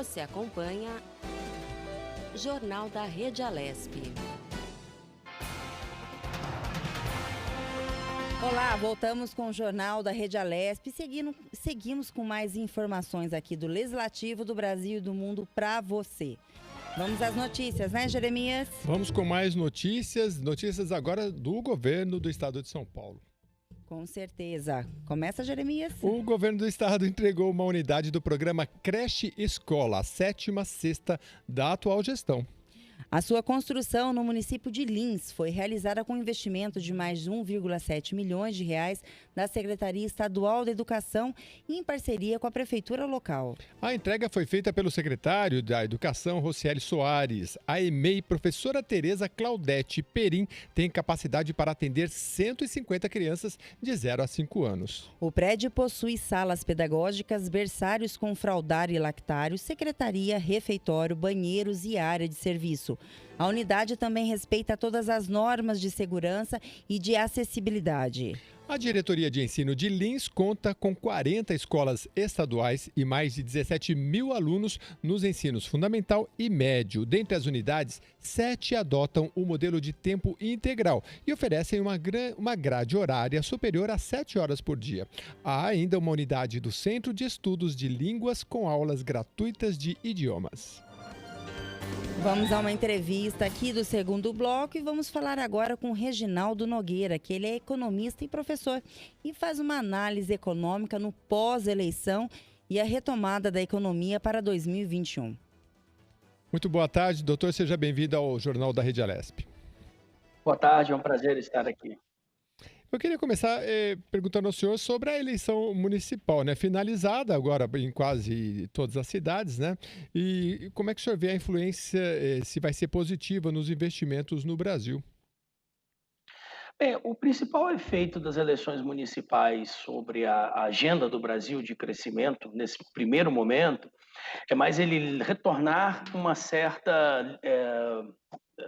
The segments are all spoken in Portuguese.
Você acompanha Jornal da Rede Alesp. Olá, voltamos com o Jornal da Rede Alesp. Seguimos com mais informações aqui do Legislativo do Brasil e do mundo para você. Vamos às notícias, né, Jeremias? Vamos com mais notícias agora do governo do estado de São Paulo. Com certeza. Começa, Jeremias. O governo do estado entregou uma unidade do programa Creche Escola, a 7ª cesta da atual gestão. A sua construção no município de Lins foi realizada com investimento de mais de 1,7 milhões de reais da Secretaria Estadual da Educação em parceria com a prefeitura local. A entrega foi feita pelo secretário da Educação, Rocieli Soares. A EMEI, professora Tereza Claudete Perim, tem capacidade para atender 150 crianças de 0 a 5 anos. O prédio possui salas pedagógicas, berçários com fraldário e lactário, secretaria, refeitório, banheiros e área de serviço. A unidade também respeita todas as normas de segurança e de acessibilidade. A Diretoria de Ensino de Lins conta com 40 escolas estaduais e mais de 17 mil alunos nos ensinos fundamental e médio. Dentre as unidades, 7 adotam o modelo de tempo integral e oferecem uma grade horária superior a 7 horas por dia. Há ainda uma unidade do Centro de Estudos de Línguas com aulas gratuitas de idiomas. Vamos a uma entrevista aqui do segundo bloco e vamos falar agora com o Reginaldo Nogueira, que ele é economista e professor e faz uma análise econômica no pós-eleição e a retomada da economia para 2021. Muito boa tarde, doutor. Seja bem-vindo ao Jornal da Rede Alesp. Boa tarde, é um prazer estar aqui. Eu queria começar perguntando ao senhor sobre a eleição municipal, né? Finalizada agora em quase todas as cidades, né? E como é que o senhor vê a influência, se vai ser positiva nos investimentos no Brasil? Bem, o principal efeito das eleições municipais sobre a agenda do Brasil de crescimento, nesse primeiro momento, é mais ele retornar uma certa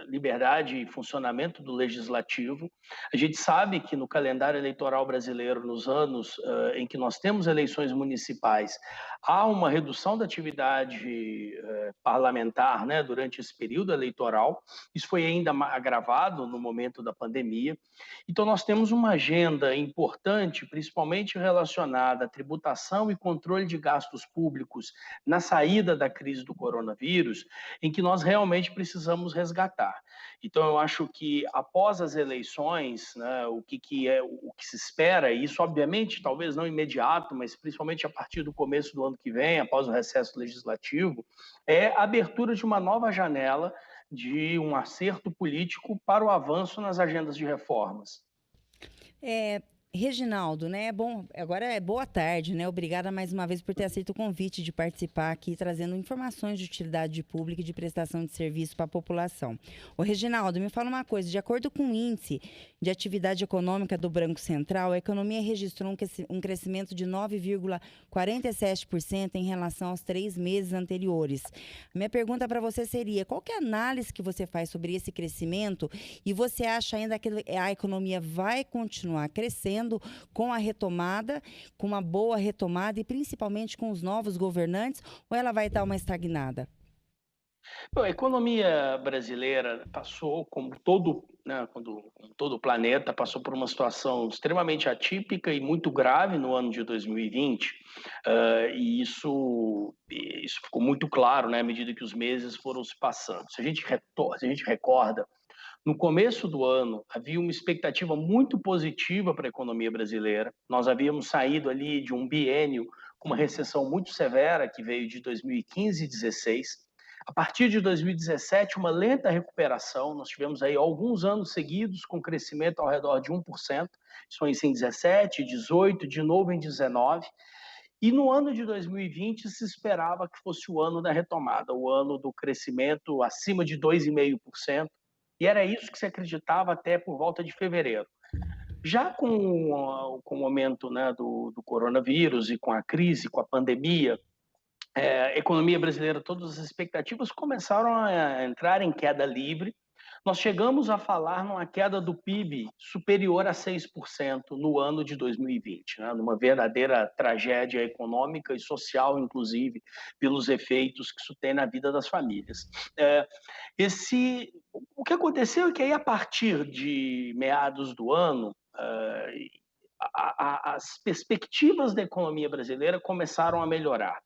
liberdade e funcionamento do legislativo. A gente sabe que no calendário eleitoral brasileiro, nos anos em que nós temos eleições municipais, há uma redução da atividade parlamentar, né, durante esse período eleitoral. Isso foi ainda agravado no momento da pandemia. Então, nós temos uma agenda importante, principalmente relacionada à tributação e controle de gastos públicos na saída da crise do coronavírus, em que nós realmente precisamos resgatar. Então, eu acho que após as eleições, né, o que se espera, e isso obviamente talvez não imediato, mas principalmente a partir do começo do ano que vem, após o recesso legislativo, é a abertura de uma nova janela de um acerto político para o avanço nas agendas de reformas. Reginaldo, né? Bom, agora é boa tarde, né? Obrigada mais uma vez por ter aceito o convite de participar aqui, trazendo informações de utilidade pública e de prestação de serviço para a população. Ô, Reginaldo, me fala uma coisa, de acordo com o índice de atividade econômica do Banco Central, a economia registrou um crescimento de 9,47% em relação aos 3 meses anteriores. Minha pergunta para você seria, qual que é a análise que você faz sobre esse crescimento e você acha ainda que a economia vai continuar crescendo com a retomada, com uma boa retomada e principalmente com os novos governantes, ou ela vai dar uma estagnada? Bom, a economia brasileira passou, como todo o planeta, passou por uma situação extremamente atípica e muito grave no ano de 2020, e isso ficou muito claro, né, à medida que os meses foram se passando. Se a gente recorda, no começo do ano, havia uma expectativa muito positiva para a economia brasileira. Nós havíamos saído ali de um biênio com uma recessão muito severa, que veio de 2015 e 2016. A partir de 2017, uma lenta recuperação. Nós tivemos aí alguns anos seguidos com crescimento ao redor de 1%. Isso foi em 17, 18, de novo em 19. E no ano de 2020 se esperava que fosse o ano da retomada, o ano do crescimento acima de 2,5%. E era isso que se acreditava até por volta de fevereiro. Já com o momento, né, do coronavírus e com a crise, com a pandemia, a economia brasileira, todas as expectativas começaram a entrar em queda livre. nós chegamos a falar numa queda do PIB superior a 6% no ano de 2020, né? Numa verdadeira tragédia econômica e social, inclusive, pelos efeitos que isso tem na vida das famílias. O que aconteceu é que aí, a partir de meados do ano, as perspectivas da economia brasileira começaram a melhorar.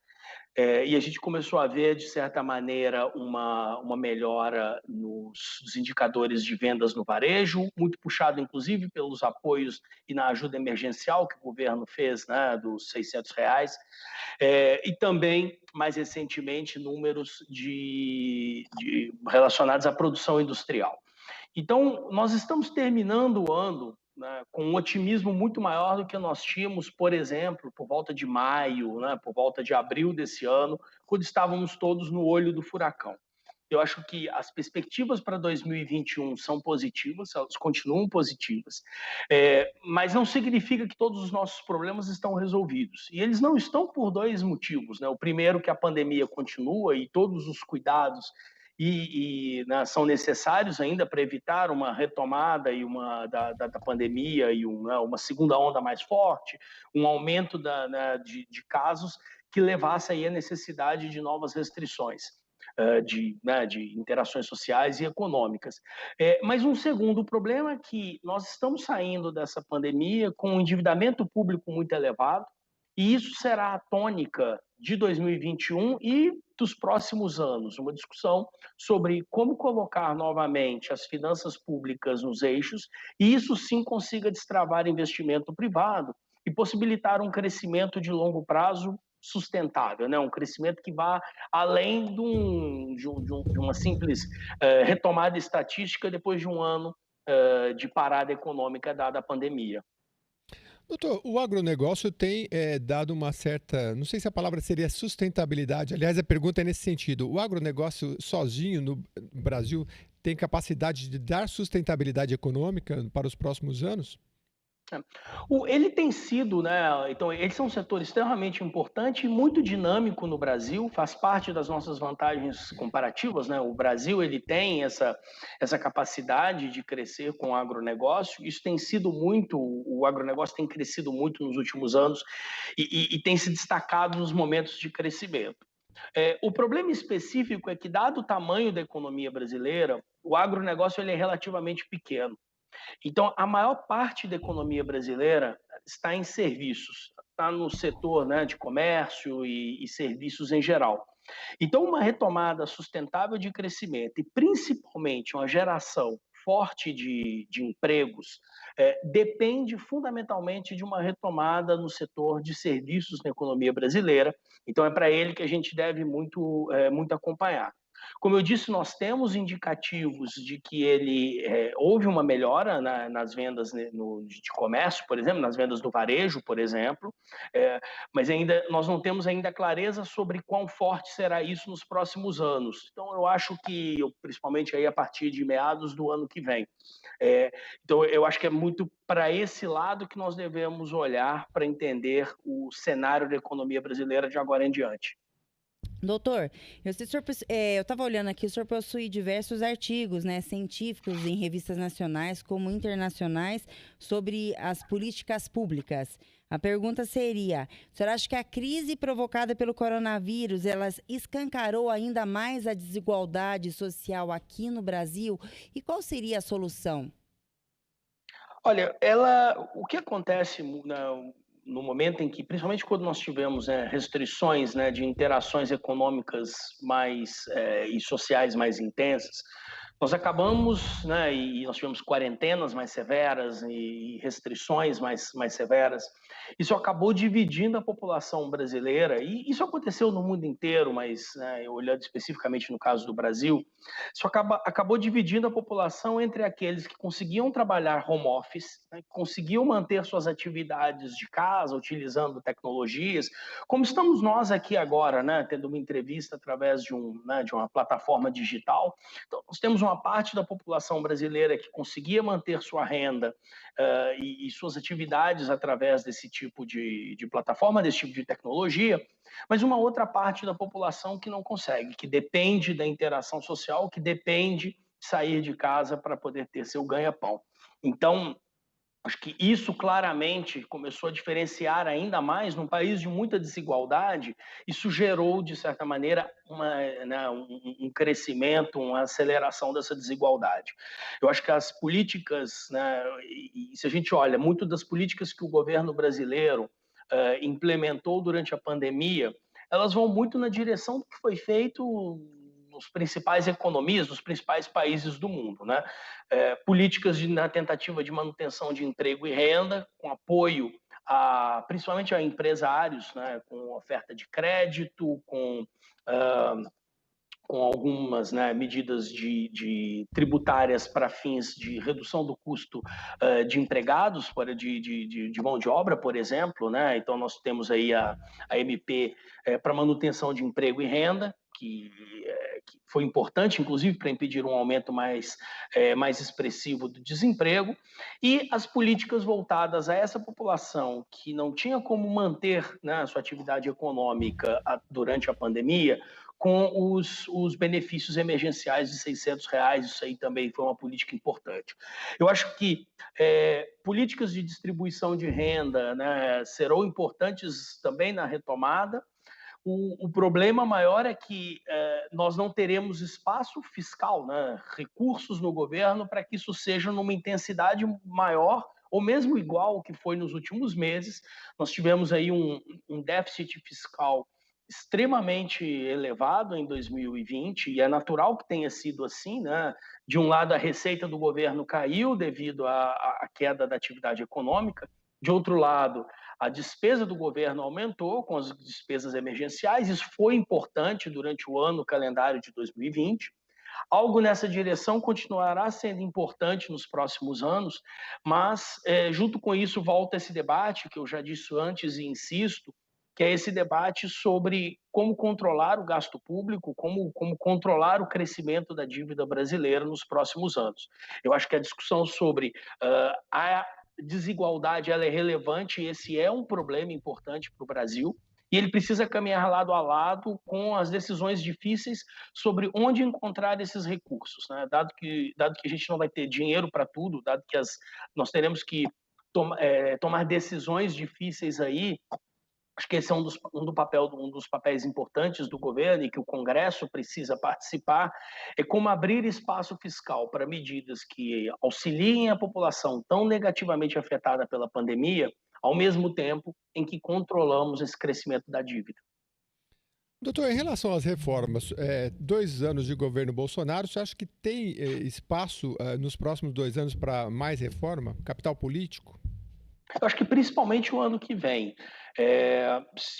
E a gente começou a ver, de certa maneira, uma melhora nos indicadores de vendas no varejo, muito puxado, inclusive, pelos apoios e na ajuda emergencial que o governo fez, né, dos R$ 600, e também, mais recentemente, números relacionados à produção industrial. Então, nós estamos terminando o ano, né, com um otimismo muito maior do que nós tínhamos, por exemplo, por volta de maio, né, por volta de abril desse ano, quando estávamos todos no olho do furacão. Eu acho que as perspectivas para 2021 são positivas, elas continuam positivas, mas não significa que todos os nossos problemas estão resolvidos. E eles não estão por dois motivos, né? O primeiro, que a pandemia continua e todos os cuidados né, são necessários ainda para evitar uma retomada da pandemia e uma segunda onda mais forte, um aumento de casos que levasse aí a necessidade de novas restrições. De interações sociais e econômicas. Mas um segundo problema é que nós estamos saindo dessa pandemia com um endividamento público muito elevado, e isso será a tônica de 2021 e dos próximos anos, uma discussão sobre como colocar novamente as finanças públicas nos eixos, e isso sim consiga destravar investimento privado e possibilitar um crescimento de longo prazo sustentável, né? Um crescimento que vá além de uma simples retomada estatística depois de um ano de parada econômica dada a pandemia. Doutor, o agronegócio tem dado uma certa, não sei se a palavra seria sustentabilidade, aliás, a pergunta é nesse sentido. O agronegócio sozinho no Brasil tem capacidade de dar sustentabilidade econômica para os próximos anos? Ele tem sido, né? Então, eles são um setor extremamente importante e muito dinâmico no Brasil, faz parte das nossas vantagens comparativas, né? O Brasil, ele tem essa capacidade de crescer com o agronegócio. Isso tem sido muito, o agronegócio tem crescido muito nos últimos anos e tem se destacado nos momentos de crescimento. O problema específico é que, dado o tamanho da economia brasileira, o agronegócio ele é relativamente pequeno. Então, a maior parte da economia brasileira está em serviços, está no setor, né, de comércio e serviços em geral. Então, uma retomada sustentável de crescimento e, principalmente, uma geração forte de empregos depende fundamentalmente de uma retomada no setor de serviços na economia brasileira. Então, é para ele que a gente deve muito acompanhar. Como eu disse, nós temos indicativos de que houve uma melhora nas vendas de comércio, por exemplo, nas vendas do varejo, por exemplo, mas nós não temos ainda clareza sobre quão forte será isso nos próximos anos. Então, eu acho que, principalmente aí a partir de meados do ano que vem. Então, eu acho que é muito para esse lado que nós devemos olhar para entender o cenário da economia brasileira de agora em diante. Doutor, eu estava olhando aqui, o senhor possui diversos artigos, né, científicos em revistas nacionais como internacionais sobre as políticas públicas. A pergunta seria, o senhor acha que a crise provocada pelo coronavírus, ela escancarou ainda mais a desigualdade social aqui no Brasil? E qual seria a solução? Olha, o que acontece no momento em que, principalmente quando nós tivemos restrições, né, de interações econômicas e sociais mais intensas, nós acabamos, né, e nós tivemos quarentenas mais severas e restrições mais severas. Isso acabou dividindo a população brasileira, e isso aconteceu no mundo inteiro, mas, né, olhando especificamente no caso do Brasil, isso acabou dividindo a população entre aqueles que conseguiam trabalhar home office, né, que conseguiam manter suas atividades de casa, utilizando tecnologias, como estamos nós aqui agora, né, tendo uma entrevista através de uma plataforma digital. Então, nós temos uma parte da população brasileira que conseguia manter sua renda e suas atividades através desse tipo de plataforma, desse tipo de tecnologia, mas uma outra parte da população que não consegue, que depende da interação social, que depende sair de casa para poder ter seu ganha-pão. Então, acho que isso claramente começou a diferenciar ainda mais num país de muita desigualdade. Isso gerou, de certa maneira, um crescimento, uma aceleração dessa desigualdade. Eu acho que as políticas, né, e se a gente olha, muito das políticas que o governo brasileiro implementou durante a pandemia, elas vão muito na direção do que foi feito nos principais economias, nos principais países do mundo, né? Políticas na tentativa de manutenção de emprego e renda, com apoio principalmente a empresários, né? Com oferta de crédito, com algumas, né, medidas tributárias para fins de redução do custo de empregados, de mão de obra, por exemplo, né? Então, nós temos aí a MP para manutenção de emprego e renda, que foi importante, inclusive, para impedir um aumento mais expressivo do desemprego, e as políticas voltadas a essa população que não tinha como manter, né, a sua atividade econômica durante a pandemia, com os benefícios emergenciais de R$ 600, isso aí também foi uma política importante. Eu acho que políticas de distribuição de renda, né, serão importantes também na retomada. O problema maior é que nós não teremos espaço fiscal, né, recursos no governo para que isso seja numa intensidade maior ou mesmo igual ao que foi nos últimos meses. Nós tivemos aí um déficit fiscal extremamente elevado em 2020, e é natural que tenha sido assim, né? De um lado, a receita do governo caiu devido à queda da atividade econômica, de outro lado, a despesa do governo aumentou com as despesas emergenciais, isso foi importante durante o ano calendário de 2020. Algo nessa direção continuará sendo importante nos próximos anos, mas junto com isso volta esse debate, que eu já disse antes e insisto, que é esse debate sobre como controlar o gasto público, como controlar o crescimento da dívida brasileira nos próximos anos. Eu acho que a discussão sobre a desigualdade ela é relevante, e esse é um problema importante para o Brasil, e ele precisa caminhar lado a lado com as decisões difíceis sobre onde encontrar esses recursos, né? Dado que a gente não vai ter dinheiro para tudo, dado que nós teremos que tomar decisões difíceis aí. Acho que esse é um dos papéis importantes do governo, e que o Congresso precisa participar, é como abrir espaço fiscal para medidas que auxiliem a população tão negativamente afetada pela pandemia, ao mesmo tempo em que controlamos esse crescimento da dívida. Doutor, em relação às reformas, 2 anos de governo Bolsonaro, você acha que tem espaço nos próximos 2 anos para mais reforma, capital político? Eu acho que principalmente o ano que vem.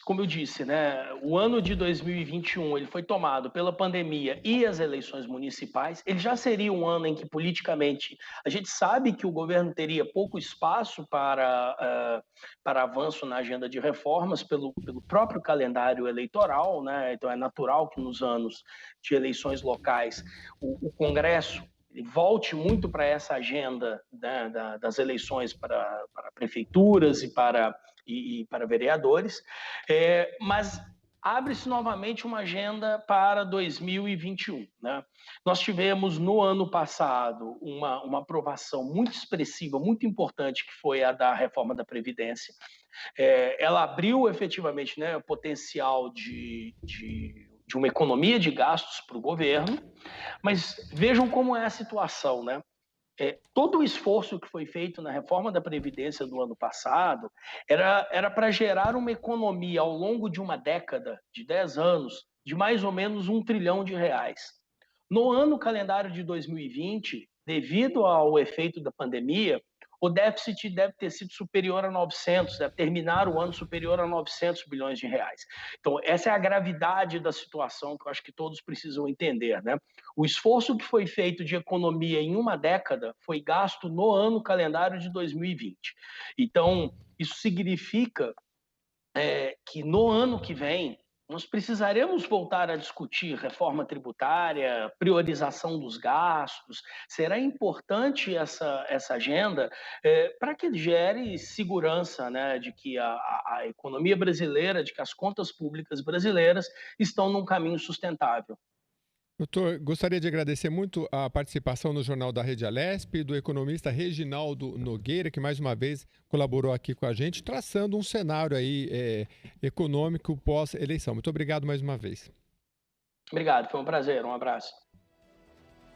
Como eu disse, né, o ano de 2021 ele foi tomado pela pandemia e as eleições municipais. Ele já seria um ano em que, politicamente, a gente sabe que o governo teria pouco espaço para avanço na agenda de reformas pelo próprio calendário eleitoral, né? Então, é natural que nos anos de eleições locais o Congresso volte muito para essa agenda, né, das eleições para prefeituras e para vereadores, mas abre-se novamente uma agenda para 2021. Né? Nós tivemos no ano passado uma aprovação muito expressiva, muito importante, que foi a da reforma da Previdência. Ela abriu efetivamente, né, o potencial de uma economia de gastos para o governo, mas vejam como é a situação, né? Todo o esforço que foi feito na reforma da Previdência do ano passado era para gerar uma economia ao longo de uma década, de 10 anos, de mais ou menos R$1 trilhão. No ano calendário de 2020, devido ao efeito da pandemia, o déficit deve ter sido superior a 900, deve terminar o ano superior a R$900 bilhões. Então, essa é a gravidade da situação que eu acho que todos precisam entender, né? O esforço que foi feito de economia em uma década foi gasto no ano calendário de 2020. Então, isso significa que no ano que vem, nós precisaremos voltar a discutir reforma tributária, priorização dos gastos. Será importante essa agenda para que gere segurança, né, de que a economia brasileira, de que as contas públicas brasileiras estão num caminho sustentável. Doutor, gostaria de agradecer muito a participação no Jornal da Rede Alesp, do economista Reginaldo Nogueira, que mais uma vez colaborou aqui com a gente, traçando um cenário aí econômico pós-eleição. Muito obrigado mais uma vez. Obrigado, foi um prazer, um abraço.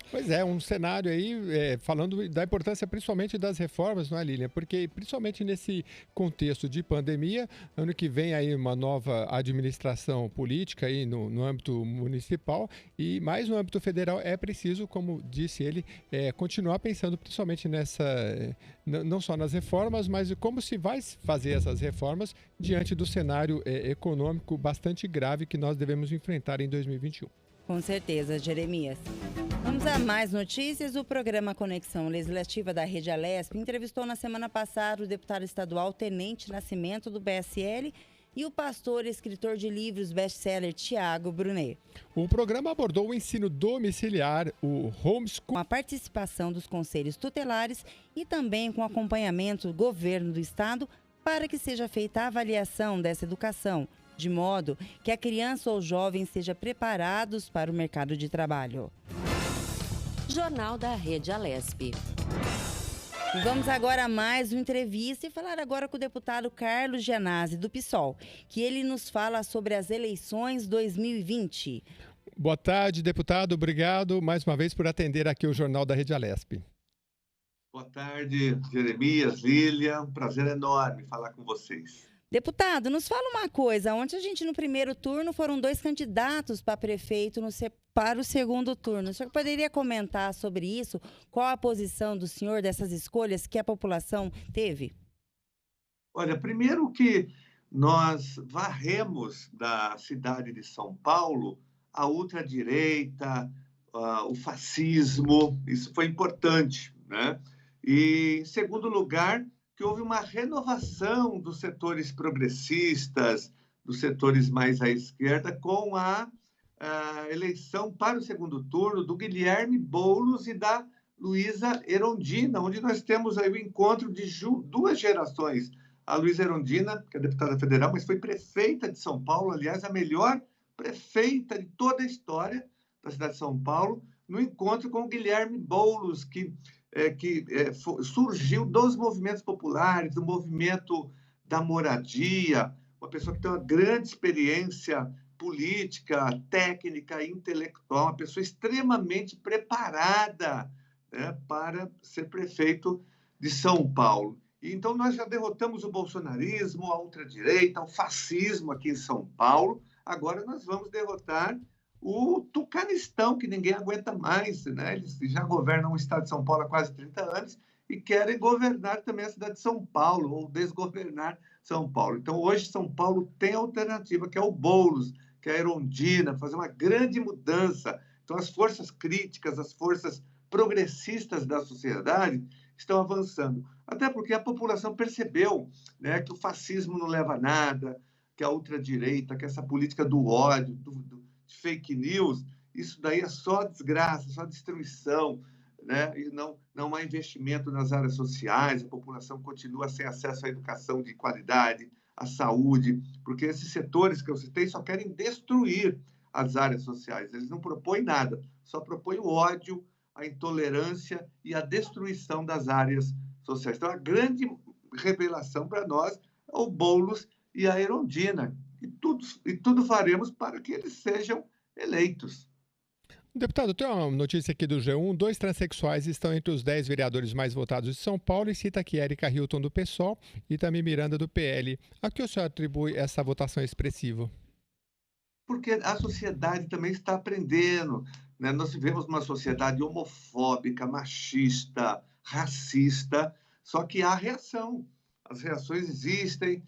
Pois é, um cenário aí falando da importância principalmente das reformas, não é, Lilian? Porque principalmente nesse contexto de pandemia, ano que vem aí uma nova administração política aí no âmbito municipal e mais no âmbito federal é preciso, como disse ele, continuar pensando principalmente nessa, não só nas reformas, mas como se vai fazer essas reformas diante do cenário econômico bastante grave que nós devemos enfrentar em 2021. Com certeza, Jeremias. Vamos a mais notícias. O programa Conexão Legislativa da Rede Alesp entrevistou na semana passada o deputado estadual Tenente Nascimento, do PSL, e o pastor e escritor de livros best-seller Tiago Brunet. O programa abordou o ensino domiciliar, o homeschool, com a participação dos conselhos tutelares e também com acompanhamento do governo do estado para que seja feita a avaliação dessa educação, de modo que a criança ou jovem seja preparados para o mercado de trabalho. Jornal da Rede Alesp. E vamos agora a mais uma entrevista e falar agora com o deputado Carlos Gianazzi, do PSOL, que ele nos fala sobre as eleições 2020. Boa tarde, deputado. Obrigado mais uma vez por atender aqui o Jornal da Rede Alesp. Boa tarde, Jeremias, Lilian. Prazer enorme falar com vocês. Deputado, nos fala uma coisa. Ontem no primeiro turno, foram 2 candidatos para prefeito para o segundo turno. O senhor poderia comentar sobre isso? Qual a posição do senhor dessas escolhas que a população teve? Olha, primeiro que nós varremos da cidade de São Paulo a ultradireita, o fascismo. Isso foi importante, né? E, em segundo lugar, que houve uma renovação dos setores progressistas, dos setores mais à esquerda, com a eleição para o segundo turno do Guilherme Boulos e da Luísa Erundina, onde nós temos aí o encontro de 2 gerações. A Luísa Erundina, que é deputada federal, mas foi prefeita de São Paulo, aliás, a melhor prefeita de toda a história da cidade de São Paulo, no encontro com o Guilherme Boulos, que surgiu dos movimentos populares, do movimento da moradia, uma pessoa que tem uma grande experiência política, técnica, intelectual, uma pessoa extremamente preparada, né, para ser prefeito de São Paulo. E, então, nós já derrotamos o bolsonarismo, a ultradireita, o fascismo aqui em São Paulo. Agora nós vamos derrotar o tucanistão, que ninguém aguenta mais, né? Eles já governam o estado de São Paulo há quase 30 anos e querem governar também a cidade de São Paulo, ou desgovernar São Paulo. Então, hoje, São Paulo tem alternativa, que é o Boulos, que é a Erundina, fazer uma grande mudança. Então, as forças críticas, as forças progressistas da sociedade estão avançando. Até porque a população percebeu, né, que o fascismo não leva a nada, que a ultradireita, que essa política do ódio, de fake news, isso daí é só desgraça, só destruição, né? E não há investimento nas áreas sociais, a população continua sem acesso à educação de qualidade, à saúde, porque esses setores que eu citei só querem destruir as áreas sociais. Eles não propõem nada, só propõem o ódio, a intolerância e a destruição das áreas sociais. Então, a grande revelação para nós é o Boulos e a Erundina. E tudo faremos para que eles sejam eleitos. Deputado, tem uma notícia aqui do G1. 2 transexuais estão entre os 10 vereadores mais votados de São Paulo e cita aqui Érica Hilton, do PSOL, e também Miranda, do PL. A que o senhor atribui essa votação expressiva? Porque a sociedade também está aprendendo, né? Nós vivemos uma sociedade homofóbica, machista, racista, só que há reação. As reações existem,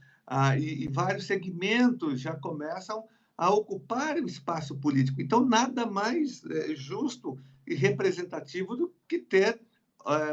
e vários segmentos já começam a ocupar o espaço político. Então, nada mais justo e representativo do que ter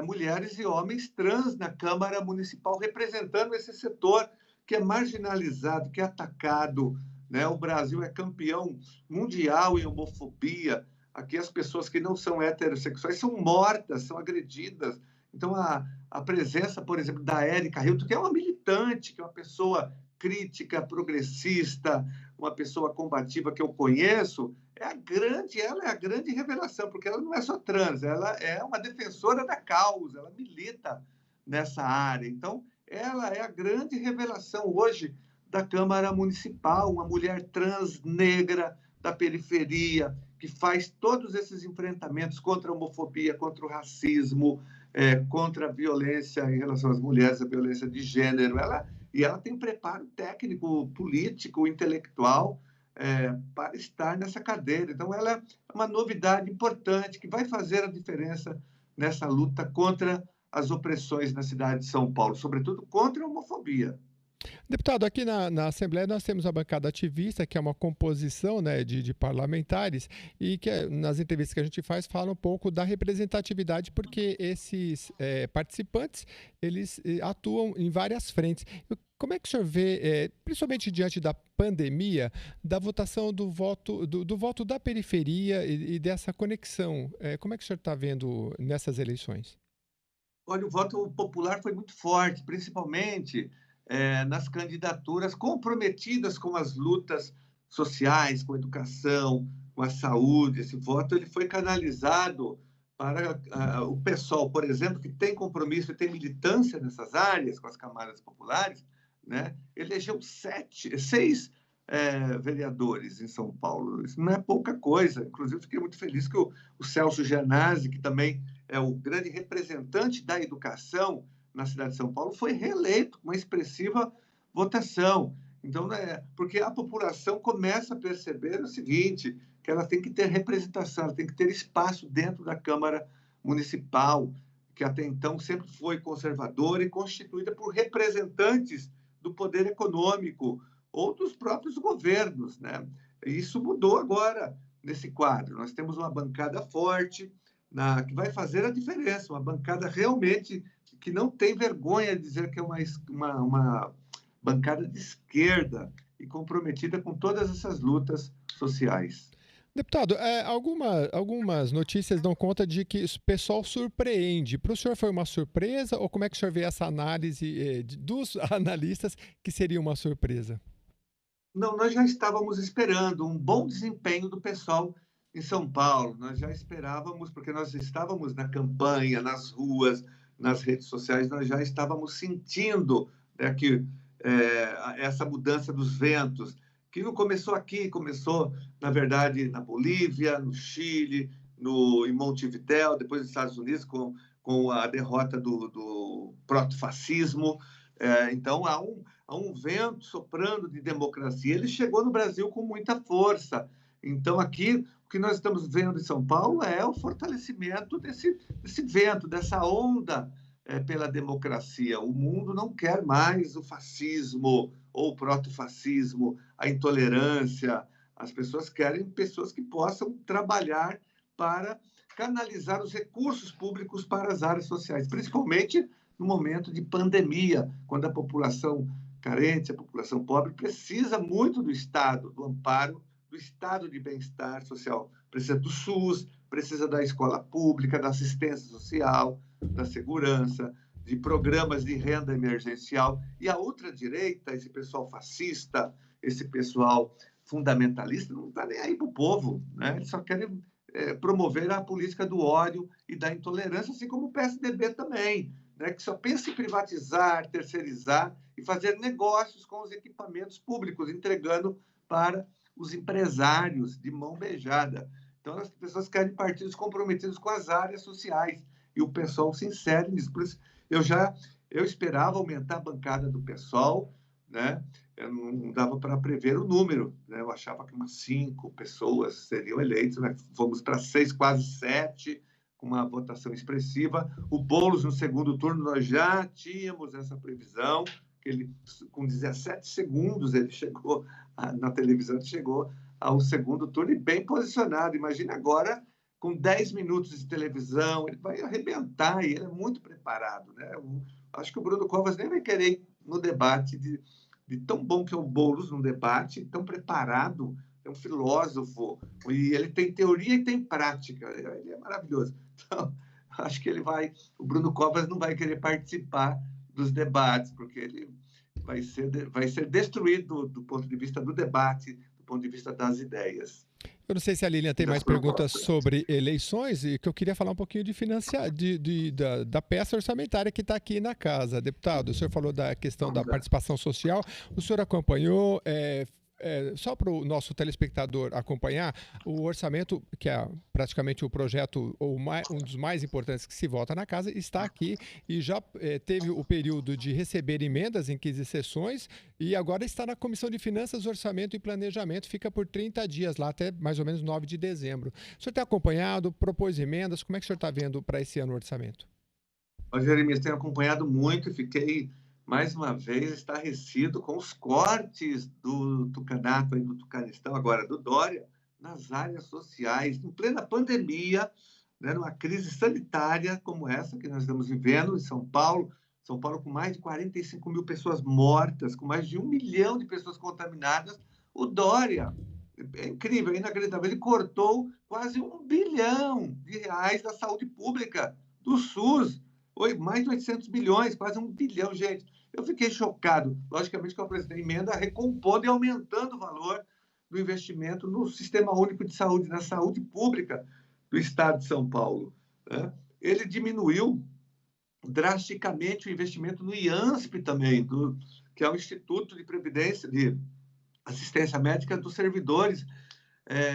mulheres e homens trans na Câmara Municipal representando esse setor que é marginalizado, que é atacado, né? O Brasil é campeão mundial em homofobia. Aqui as pessoas que não são heterossexuais são mortas, são agredidas. Então, a presença, por exemplo, da Érica Hilton, que é uma militante, que é uma pessoa crítica, progressista, uma pessoa combativa que eu conheço, ela é a grande revelação, porque ela não é só trans, ela é uma defensora da causa, ela milita nessa área. Então, ela é a grande revelação hoje da Câmara Municipal, uma mulher trans, negra, da periferia, que faz todos esses enfrentamentos contra a homofobia, contra o racismo, contra a violência em relação às mulheres, a violência de gênero. Ela tem preparo técnico, político, intelectual para estar nessa cadeira. Então, ela é uma novidade importante que vai fazer a diferença nessa luta contra as opressões na cidade de São Paulo, sobretudo contra a homofobia. Deputado, aqui na Assembleia nós temos a bancada ativista, que é uma composição, né, de parlamentares, e que nas entrevistas que a gente faz fala um pouco da representatividade, porque esses participantes, eles atuam em várias frentes. Como é que o senhor vê, principalmente diante da pandemia, da votação do voto da periferia e dessa conexão? Como é que o senhor está vendo nessas eleições? Olha, o voto popular foi muito forte, principalmente nas candidaturas comprometidas com as lutas sociais, com a educação, com a saúde. Esse voto ele foi canalizado para o PSOL, por exemplo, que tem compromisso e tem militância nessas áreas, com as camadas populares, né? Elegeu 6 vereadores em São Paulo. Isso não é pouca coisa. Inclusive, fiquei muito feliz que o Celso Gianazzi, que também é o grande representante da educação na cidade de São Paulo, foi reeleito com uma expressiva votação. Então, porque a população começa a perceber o seguinte, que ela tem que ter representação, ela tem que ter espaço dentro da Câmara Municipal, que até então sempre foi conservadora e constituída por representantes do poder econômico ou dos próprios governos, né? E isso mudou agora nesse quadro. Nós temos uma bancada forte, que vai fazer a diferença, uma bancada realmente que não tem vergonha de dizer que é uma bancada de esquerda e comprometida com todas essas lutas sociais. Deputado, algumas notícias dão conta de que o pessoal surpreende. Para o senhor foi uma surpresa ou como é que o senhor vê essa análise dos analistas que seria uma surpresa? Não, nós já estávamos esperando um bom desempenho do pessoal em São Paulo. Nós já esperávamos, porque nós estávamos na campanha, nas ruas, nas redes sociais, nós já estávamos sentindo que essa mudança dos ventos, que não começou aqui, começou, na verdade, na Bolívia, no Chile, em Montevidéu, depois nos Estados Unidos, com a derrota do protofascismo. Então, há um vento soprando de democracia. Ele chegou no Brasil com muita força. Então, aqui, o que nós estamos vendo em São Paulo é o fortalecimento desse vento, dessa onda pela democracia. O mundo não quer mais o fascismo ou o protofascismo, a intolerância. As pessoas querem pessoas que possam trabalhar para canalizar os recursos públicos para as áreas sociais, principalmente no momento de pandemia, quando a população carente, a população pobre, precisa muito do Estado, do amparo, do estado de bem-estar social. Precisa do SUS, precisa da escola pública, da assistência social, da segurança, de programas de renda emergencial. E a ultradireita, esse pessoal fascista, esse pessoal fundamentalista, não está nem aí para o povo, né? Eles só querem promover a política do ódio e da intolerância, assim como o PSDB também, né? Que só pensa em privatizar, terceirizar e fazer negócios com os equipamentos públicos, entregando para os empresários de mão beijada. Então, as pessoas querem partidos comprometidos com as áreas sociais, e o PSOL se insere nisso. Por isso, eu esperava aumentar a bancada do PSOL, né? Eu não dava para prever o número, né? Eu achava que umas 5 pessoas seriam eleitas, né? Fomos para 6, quase 7, com uma votação expressiva. O Boulos, no segundo turno, nós já tínhamos essa previsão, que ele, com 17 segundos, ele chegou na televisão, chegou ao segundo turno e bem posicionado. Imagina agora, com 10 minutos de televisão, ele vai arrebentar, e ele é muito preparado, né? Acho que o Bruno Covas nem vai querer ir no debate de tão bom que é o Boulos no debate, tão preparado, é um filósofo, e ele tem teoria e tem prática, ele é maravilhoso. Então, acho que o Bruno Covas não vai querer participar dos debates, porque vai ser destruído do ponto de vista do debate, do ponto de vista das ideias. Eu não sei se a Lilian tem mais perguntas sobre eleições e que eu queria falar um pouquinho de da peça orçamentária que está aqui na casa. Deputado, o senhor falou da questão da participação social, o senhor acompanhou, só para o nosso telespectador acompanhar, o orçamento, que é praticamente o projeto, um dos mais importantes que se vota na casa, está aqui e já teve o período de receber emendas em 15 sessões e agora está na Comissão de Finanças, Orçamento e Planejamento, fica por 30 dias lá, até mais ou menos 9 de dezembro. O senhor tem acompanhado, propôs emendas, como é que o senhor está vendo para esse ano o orçamento? Jeremias, tenho acompanhado muito e fiquei mais uma vez estarrecido com os cortes do Tucanato, do Tucanistão, agora do Dória, nas áreas sociais, em plena pandemia, né, numa crise sanitária como essa que nós estamos vivendo em São Paulo com mais de 45 mil pessoas mortas, com mais de 1 milhão de pessoas contaminadas, o Dória, é incrível, é inacreditável, ele cortou quase R$1 bilhão da saúde pública, do SUS, mais de 800 milhões, quase 1 bilhão, gente. Eu fiquei chocado. Logicamente que eu apresentei emenda recompondo e aumentando o valor do investimento no Sistema Único de Saúde, na saúde pública do Estado de São Paulo, né? Ele diminuiu drasticamente o investimento no IANSP também, que é o Instituto de Previdência, de Assistência Médica dos Servidores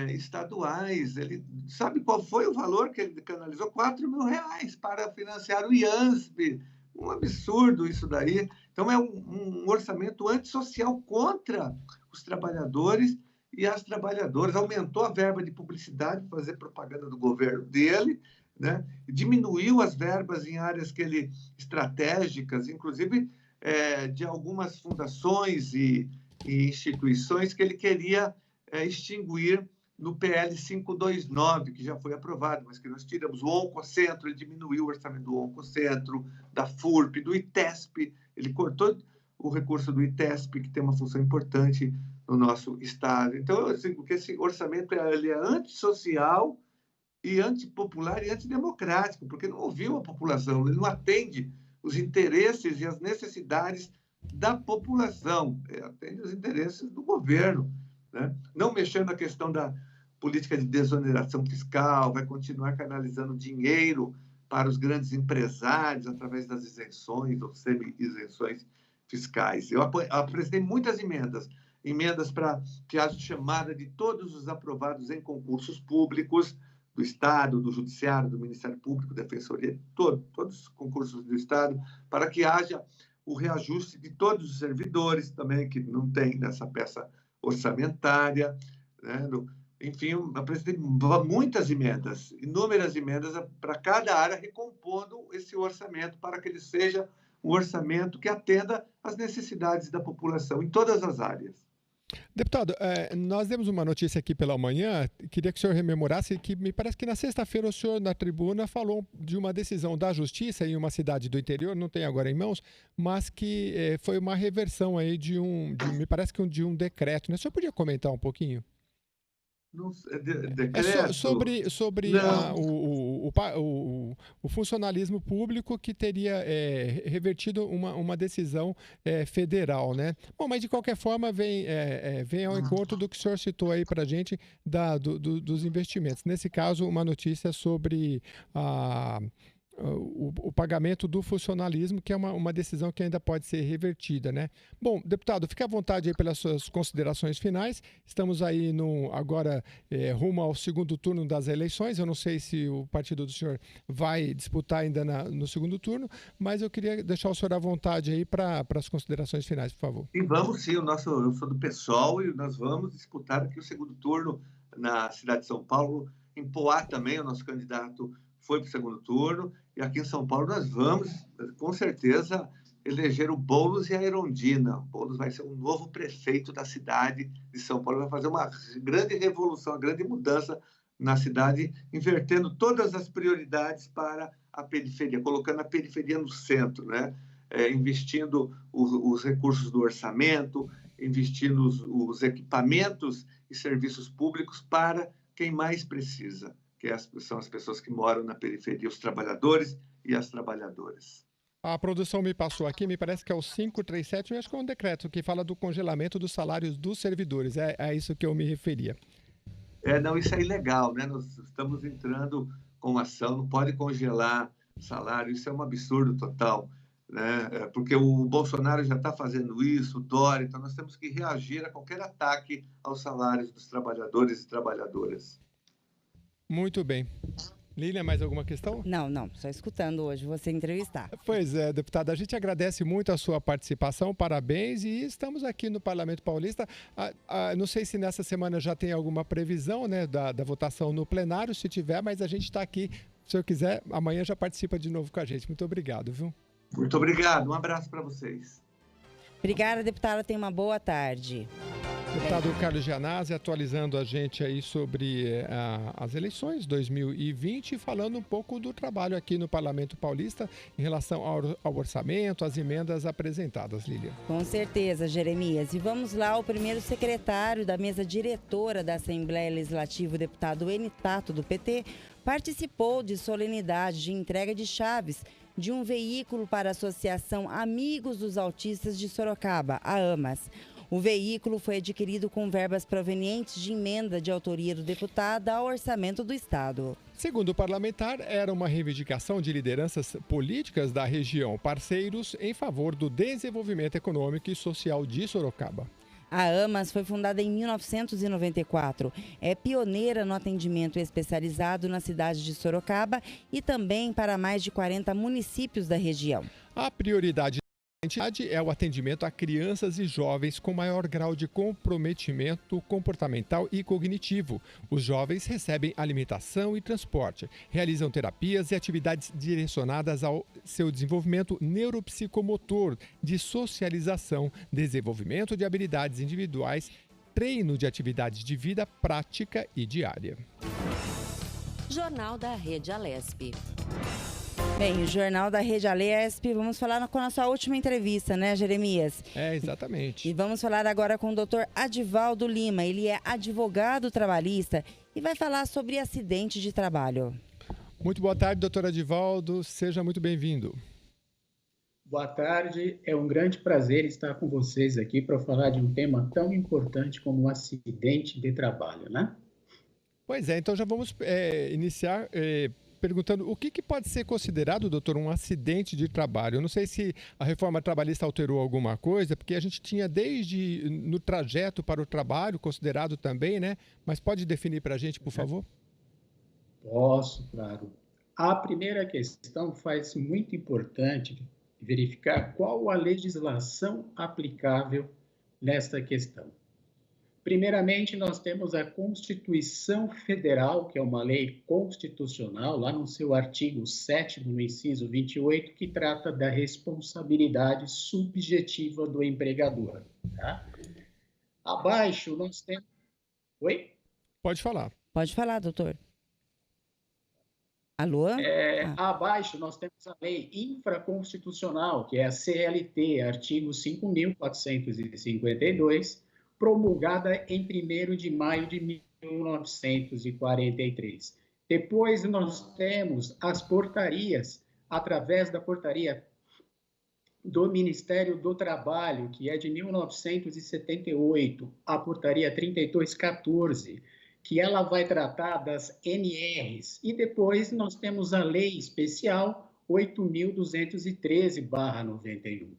estaduais. Ele sabe qual foi o valor que ele canalizou? R$4.000 para financiar o IANSP. Um absurdo isso daí. Então, é um orçamento antissocial contra os trabalhadores e as trabalhadoras. Aumentou a verba de publicidade para fazer propaganda do governo dele, né? Diminuiu as verbas em áreas estratégicas, inclusive de algumas fundações e instituições que ele queria extinguir no PL 529, que já foi aprovado, mas que nós tiramos. O Oncocentro, ele diminuiu o orçamento do Oncocentro, da FURP, do ITESP, ele cortou o recurso do ITESP, que tem uma função importante no nosso Estado. Então, eu digo que esse orçamento ele é antissocial e antipopular e antidemocrático, porque não ouviu a população, ele não atende os interesses e as necessidades da população, atende os interesses do governo, né? Não mexendo na questão da política de desoneração fiscal, vai continuar canalizando dinheiro para os grandes empresários através das isenções ou semi-isenções fiscais. Eu apresentei muitas emendas para que haja chamada de todos os aprovados em concursos públicos do Estado, do Judiciário, do Ministério Público, Defensoria, todos os concursos do Estado, para que haja o reajuste de todos os servidores também, que não tem nessa peça orçamentária, né? Enfim, eu apresentei muitas emendas, inúmeras emendas para cada área, recompondo esse orçamento para que ele seja um orçamento que atenda às necessidades da população em todas as áreas. Deputado, nós demos uma notícia aqui pela manhã, queria que o senhor rememorasse que me parece que na sexta-feira o senhor na tribuna falou de uma decisão da Justiça em uma cidade do interior, não tem agora em mãos, mas que foi uma reversão aí me parece que de um decreto, né? O senhor podia comentar um pouquinho? Decreto? Sobre o funcionalismo público que teria revertido uma decisão federal, né? Bom, mas de qualquer forma vem ao encontro do que o senhor citou aí para a gente dos investimentos. Nesse caso, uma notícia sobre o pagamento do funcionalismo, que é uma decisão que ainda pode ser revertida, né? Bom, deputado, fique à vontade aí pelas suas considerações finais. Estamos aí agora rumo ao segundo turno das eleições. Eu não sei se o partido do senhor vai disputar ainda no segundo turno, mas eu queria deixar o senhor à vontade aí para as considerações finais, por favor. E vamos sim, eu sou do PSOL e nós vamos disputar aqui o segundo turno na cidade de São Paulo. Em Poá também, o nosso candidato foi para o segundo turno, e aqui em São Paulo nós vamos, com certeza, eleger o Boulos e a Erundina. O Boulos vai ser o novo prefeito da cidade de São Paulo, vai fazer uma grande revolução, uma grande mudança na cidade, invertendo todas as prioridades para a periferia, colocando a periferia no centro, né? Investindo os recursos do orçamento, investindo os equipamentos e serviços públicos para quem mais precisa, que são as pessoas que moram na periferia, os trabalhadores e as trabalhadoras. A produção me passou aqui, me parece que é o 537, eu acho que é um decreto que fala do congelamento dos salários dos servidores. É a isso que eu me referia. Não, isso é ilegal, né? Nós estamos entrando com ação, não pode congelar salário, isso é um absurdo total, né? Porque o Bolsonaro já está fazendo isso, o Dória, então nós temos que reagir a qualquer ataque aos salários dos trabalhadores e trabalhadoras. Muito bem. Lília, mais alguma questão? Não, só escutando hoje você entrevistar. Pois é, deputada, a gente agradece muito a sua participação, parabéns, e estamos aqui no Parlamento Paulista. Não sei se nessa semana já tem alguma previsão, né, da votação no plenário, se tiver, mas a gente está aqui, se eu quiser, amanhã já participa de novo com a gente. Muito obrigado, viu? Muito obrigado, um abraço para vocês. Obrigada, deputada, tenha uma boa tarde. Deputado Carlos Gianazzi atualizando a gente aí sobre as eleições 2020, falando um pouco do trabalho aqui no Parlamento Paulista em relação ao orçamento, às emendas apresentadas, Lília. Com certeza, Jeremias. E vamos lá, o primeiro secretário da mesa diretora da Assembleia Legislativa, o deputado Enitato, do PT, participou de solenidade de entrega de chaves de um veículo para a Associação Amigos dos Autistas de Sorocaba, a AMAS. O veículo foi adquirido com verbas provenientes de emenda de autoria do deputado ao orçamento do Estado. Segundo o parlamentar, era uma reivindicação de lideranças políticas da região, parceiros em favor do desenvolvimento econômico e social de Sorocaba. A AMAS foi fundada em 1994. É pioneira no atendimento especializado na cidade de Sorocaba e também para mais de 40 municípios da região. A prioridade da entidade é o atendimento a crianças e jovens com maior grau de comprometimento comportamental e cognitivo. Os jovens recebem alimentação e transporte, realizam terapias e atividades direcionadas ao seu desenvolvimento neuropsicomotor, de socialização, desenvolvimento de habilidades individuais, treino de atividades de vida prática e diária. Jornal da Rede Alesp. Bem, o Jornal da Rede Alesp, vamos falar com a nossa última entrevista, né, Jeremias? Exatamente. E vamos falar agora com o doutor Adivaldo Lima. Ele é advogado trabalhista e vai falar sobre acidente de trabalho. Muito boa tarde, doutor Adivaldo. Seja muito bem-vindo. Boa tarde. É um grande prazer estar com vocês aqui para falar de um tema tão importante como o acidente de trabalho, né? Pois é, então já vamos iniciar perguntando o que pode ser considerado, doutor, um acidente de trabalho. Eu não sei se a reforma trabalhista alterou alguma coisa, porque a gente tinha desde no trajeto para o trabalho, considerado também, né? Mas pode definir para a gente, por favor? Posso, claro. A primeira questão faz muito importante verificar qual a legislação aplicável nesta questão. Primeiramente, nós temos a Constituição Federal, que é uma lei constitucional, lá no seu artigo 7º, no inciso 28, que trata da responsabilidade subjetiva do empregador. Tá? Abaixo, nós temos... Oi? Pode falar. Pode falar, doutor. Alô? Abaixo, nós temos a lei infraconstitucional, que é a CLT, artigo 5.452, promulgada em 1º de maio de 1943. Depois nós temos as portarias, através da portaria do Ministério do Trabalho, que é de 1978, a portaria 3214, que ela vai tratar das NRs. E depois nós temos a lei especial 8.213/91.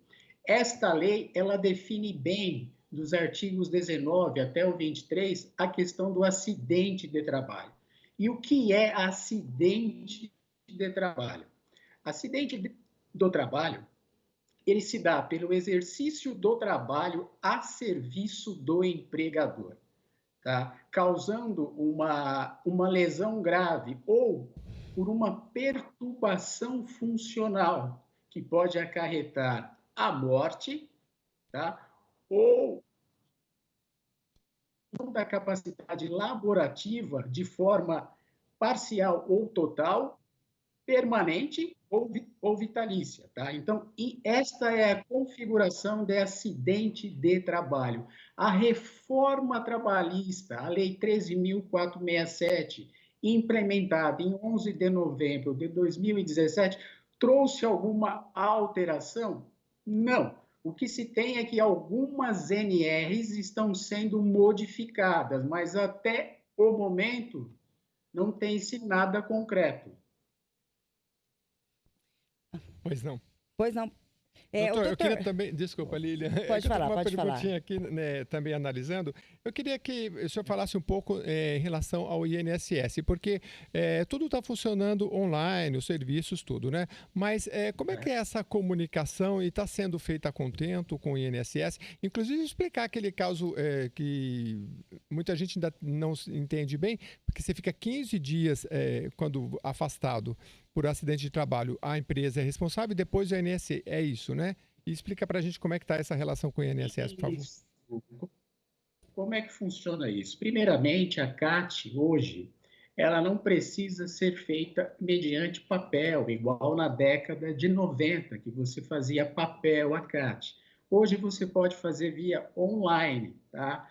Esta lei, ela define bem, dos artigos 19 até o 23, a questão do acidente de trabalho. E o que é acidente de trabalho? Acidente do trabalho, ele se dá pelo exercício do trabalho a serviço do empregador, tá? Causando uma lesão grave ou por uma perturbação funcional que pode acarretar a morte, tá? Ou da capacidade laborativa de forma parcial ou total, permanente ou vitalícia, tá? Então, esta é a configuração de acidente de trabalho. A reforma trabalhista, a Lei 13.467, implementada em 11 de novembro de 2017, Trouxe alguma alteração? Não. O que se tem é que algumas NRs estão sendo modificadas, mas até o momento não tem-se nada concreto. Pois não. Pois não. Doutor, eu queria também... Desculpa, Lilian. Pode falar, uma pode falar. perguntinha aqui, né, também analisando. Eu queria que o senhor falasse um pouco em relação ao INSS, porque tudo está funcionando online, os serviços, tudo, né? Mas como é que é essa comunicação e está sendo feita a contento com o INSS? Inclusive, explicar aquele caso que muita gente ainda não entende bem, porque você fica 15 dias quando afastado por acidente de trabalho, a empresa é responsável e depois o INSS. É isso, né? E explica para a gente como é que está essa relação com o INSS, por favor. Como é que funciona isso? Primeiramente, a CAT, hoje, ela não precisa ser feita mediante papel, igual na década de 90, que você fazia papel a CAT. Hoje você pode fazer via online, tá?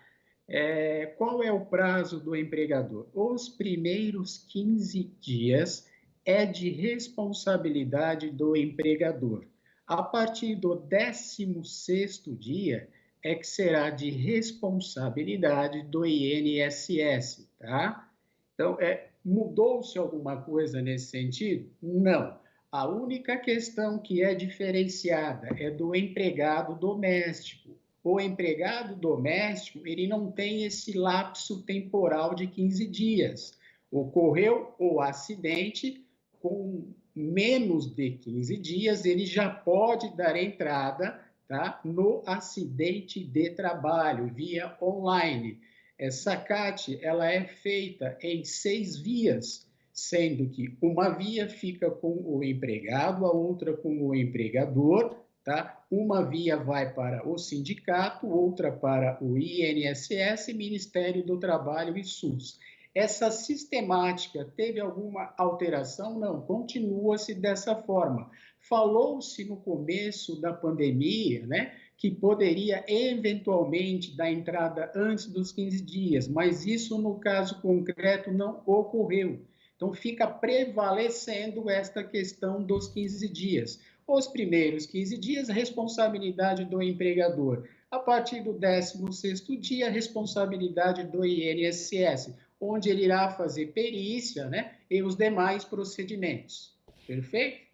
Qual é o prazo do empregador? Os primeiros 15 dias é de responsabilidade do empregador. A partir do 16º dia é que será de responsabilidade do INSS, tá? Então, mudou-se alguma coisa nesse sentido? Não. A única questão que é diferenciada é do empregado doméstico. O empregado doméstico, ele não tem esse lapso temporal de 15 dias. Ocorreu o acidente, com menos de 15 dias, ele já pode dar entrada, tá, no acidente de trabalho, via online. Essa CAT, ela é feita em 6 vias, sendo que uma via fica com o empregado, a outra com o empregador, tá? Uma via vai para o sindicato, outra para o INSS, Ministério do Trabalho e SUS. Essa sistemática teve alguma alteração? Não, continua-se dessa forma. Falou-se no começo da pandemia, né, que poderia eventualmente dar entrada antes dos 15 dias, mas isso no caso concreto não ocorreu. Então fica prevalecendo esta questão dos 15 dias. Os primeiros 15 dias, responsabilidade do empregador. A partir do 16º dia, responsabilidade do INSS, onde ele irá fazer perícia, né, e os demais procedimentos. Perfeito?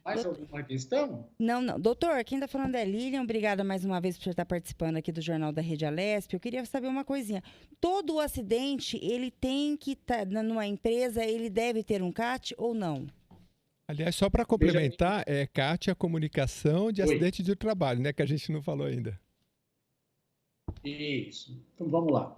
Mais alguma questão? Não. Doutor, quem está falando é Lilian. Obrigada mais uma vez por estar participando aqui do Jornal da Rede Alesp. Eu queria saber uma coisinha. Todo acidente, ele tem que estar numa empresa, ele deve ter um CAT ou não? Aliás, só para complementar, CAT é a comunicação de acidente de trabalho, né, que a gente não falou ainda. Isso. Então, vamos lá.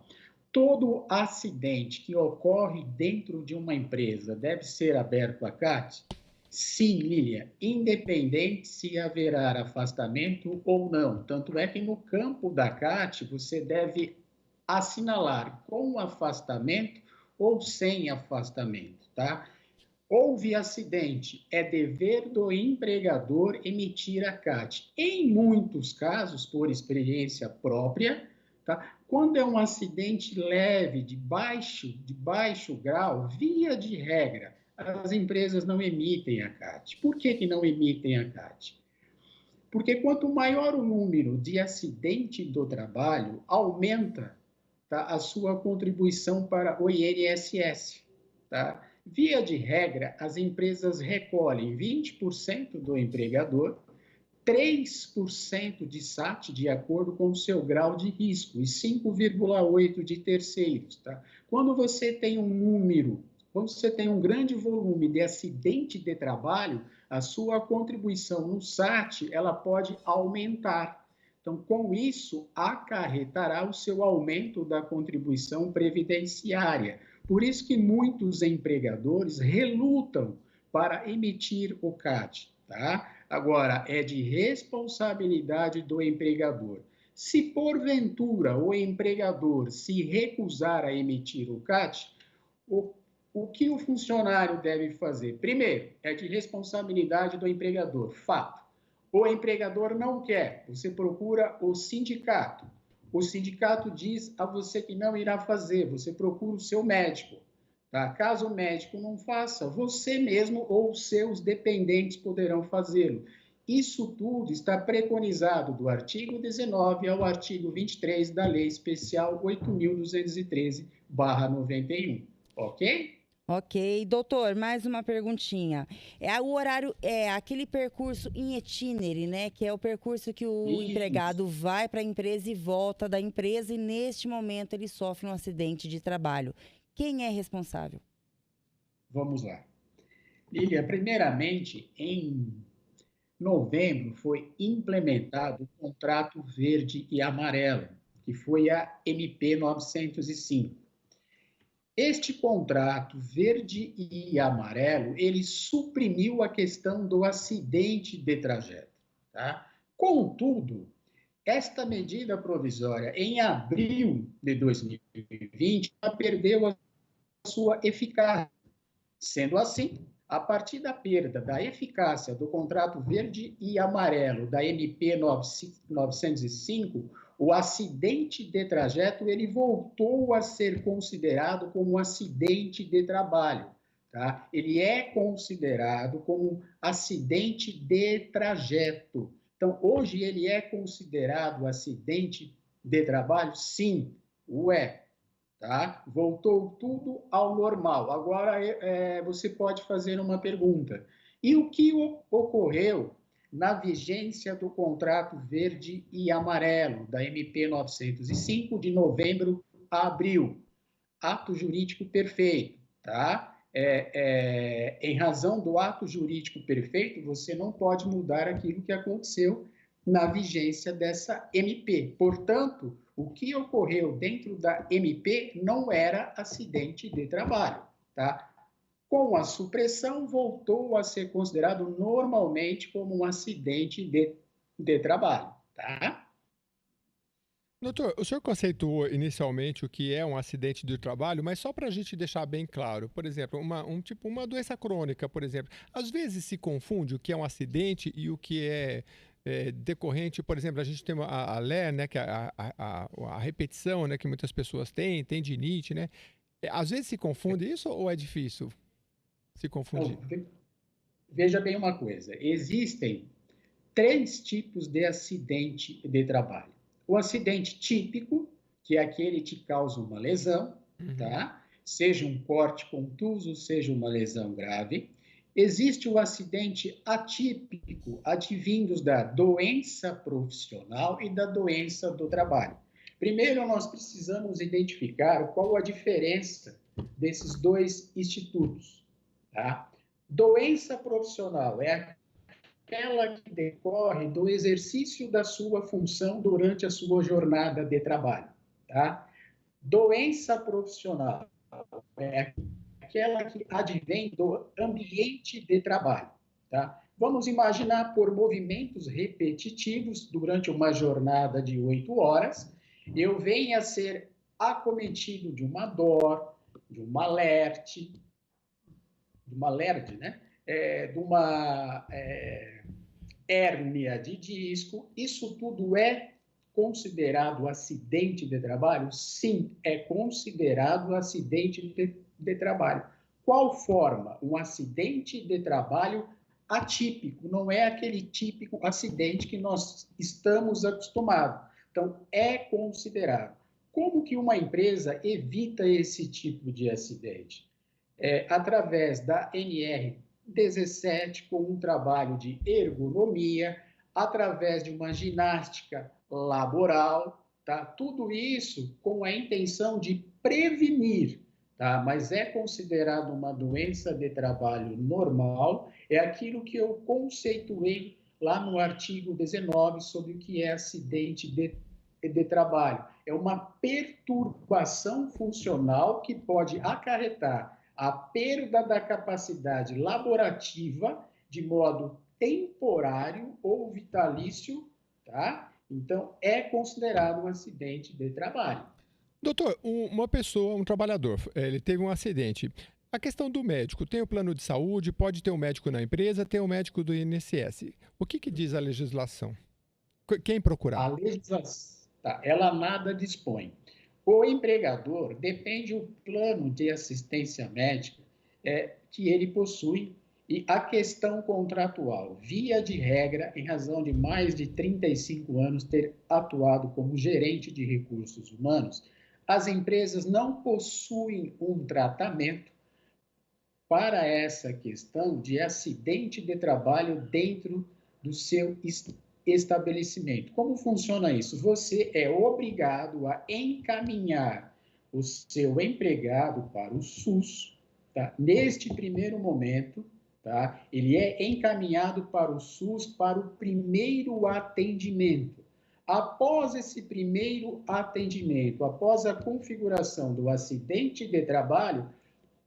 Todo acidente que ocorre dentro de uma empresa deve ser aberto a CAT? Sim, Lilian, independente se haverá afastamento ou não. Tanto é que no campo da CAT você deve assinalar com afastamento ou sem afastamento, tá? Houve acidente, é dever do empregador emitir a CAT. Em muitos casos, por experiência própria, tá? Quando é um acidente leve, de baixo grau, via de regra, as empresas não emitem a CAT. Por que não emitem a CAT? Porque quanto maior o número de acidente do trabalho, aumenta, tá, a sua contribuição para o INSS. Tá? Via de regra, as empresas recolhem 20% do empregador, 3% de SAT, de acordo com o seu grau de risco, e 5,8% de terceiros. Tá? Quando você tem um grande volume de acidente de trabalho, a sua contribuição no SAT, ela pode aumentar. Então, com isso, acarretará o seu aumento da contribuição previdenciária. Por isso que muitos empregadores relutam para emitir o CAT, tá? Agora, é de responsabilidade do empregador. Se, porventura, o empregador se recusar a emitir o CAT, o que o funcionário deve fazer? Primeiro, é de responsabilidade do empregador, fato. O empregador não quer, você procura o sindicato. O sindicato diz a você que não irá fazer, você procura o seu médico. Tá? Caso o médico não faça, você mesmo ou seus dependentes poderão fazê-lo. Isso tudo está preconizado do artigo 19 ao artigo 23 da Lei Especial 8.213/91. Ok? Ok. Doutor, mais uma perguntinha. O horário é aquele percurso em itinere, né? Que é o percurso que o Isso. empregado vai para a empresa e volta da empresa e neste momento ele sofre um acidente de trabalho. Quem é responsável? Vamos lá. Lívia, primeiramente, em novembro foi implementado o contrato verde e amarelo, que foi a MP 905. Este contrato verde e amarelo, ele suprimiu a questão do acidente de trajeto, tá? Contudo, esta medida provisória, em abril de 2020, ela perdeu a sua eficácia. Sendo assim, a partir da perda da eficácia do contrato verde e amarelo da MP 905, o acidente de trajeto ele voltou a ser considerado como um acidente de trabalho. Tá? Ele é considerado como acidente de trajeto. Então, hoje ele é considerado acidente de trabalho? Sim, o é. Tá? Voltou tudo ao normal. Agora você pode fazer uma pergunta. E o que ocorreu na vigência do contrato verde e amarelo da MP 905 de novembro a abril? Ato jurídico perfeito. Tá? Em razão do ato jurídico perfeito, você não pode mudar aquilo que aconteceu na vigência dessa MP. Portanto, o que ocorreu dentro da MP não era acidente de trabalho, tá? Com a supressão, voltou a ser considerado normalmente como um acidente de trabalho, tá? Doutor, o senhor conceituou inicialmente o que é um acidente de trabalho, mas só para a gente deixar bem claro, por exemplo, uma doença crônica, por exemplo, às vezes se confunde o que é um acidente e o que é decorrente, por exemplo, a gente tem a LER, né, que é a repetição, né, que muitas pessoas têm, tendinite, né? Às vezes se confunde isso ou é difícil se confundir? Veja bem uma coisa, existem 3 tipos de acidente de trabalho. O acidente típico, que é aquele que causa uma lesão, tá? Seja um corte contuso, seja uma lesão grave. Existe o acidente atípico, advindos da doença profissional e da doença do trabalho. Primeiro, nós precisamos identificar qual a diferença desses 2 institutos. Tá? Doença profissional é aquela que decorre do exercício da sua função durante a sua jornada de trabalho. Tá? Doença profissional é aquela que advém do ambiente de trabalho. Tá? Vamos imaginar por movimentos repetitivos durante uma jornada de 8 horas, eu venha a ser acometido de uma dor, de uma LERD, né? De uma hérnia de disco. Isso tudo é considerado acidente de trabalho? Sim, é considerado acidente de trabalho. Qual forma? Um acidente de trabalho atípico, não é aquele típico acidente que nós estamos acostumados. Então, é considerado. Como que uma empresa evita esse tipo de acidente? Através da NR17, com um trabalho de ergonomia, através de uma ginástica laboral, tá? Tudo isso com a intenção de prevenir, tá? Mas é considerado uma doença de trabalho normal, é aquilo que eu conceituei lá no artigo 19 sobre o que é acidente de trabalho. É uma perturbação funcional que pode acarretar a perda da capacidade laborativa de modo temporário ou vitalício, tá? Então, é considerado um acidente de trabalho. Doutor, uma pessoa, um trabalhador, ele teve um acidente. A questão do médico, tem o plano de saúde, pode ter um médico na empresa, tem um médico do INSS. O que diz a legislação? Quem procurar? A legislação, tá, ela nada dispõe. O empregador depende do plano de assistência médica que ele possui e a questão contratual, via de regra, em razão de mais de 35 anos ter atuado como gerente de recursos humanos, as empresas não possuem um tratamento para essa questão de acidente de trabalho dentro do seu estabelecimento. Como funciona isso? Você é obrigado a encaminhar o seu empregado para o SUS, tá? Neste primeiro momento, tá? Ele é encaminhado para o SUS para o primeiro atendimento. Após esse primeiro atendimento, após a configuração do acidente de trabalho,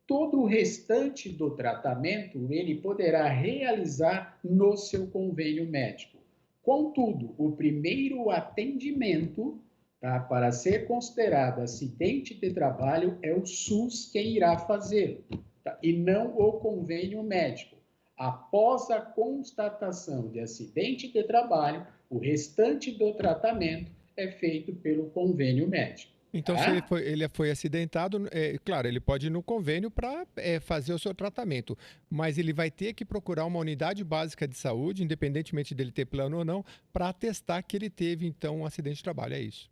todo o restante do tratamento ele poderá realizar no seu convênio médico. Contudo, o primeiro atendimento, tá, para ser considerado acidente de trabalho, é o SUS quem irá fazê-lo, tá, e não o convênio médico. Após a constatação de acidente de trabalho, o restante do tratamento é feito pelo convênio médico. Então, se ele foi acidentado, claro, ele pode ir no convênio para fazer o seu tratamento, mas ele vai ter que procurar uma unidade básica de saúde, independentemente dele ter plano ou não, para atestar que ele teve, então, um acidente de trabalho, é isso?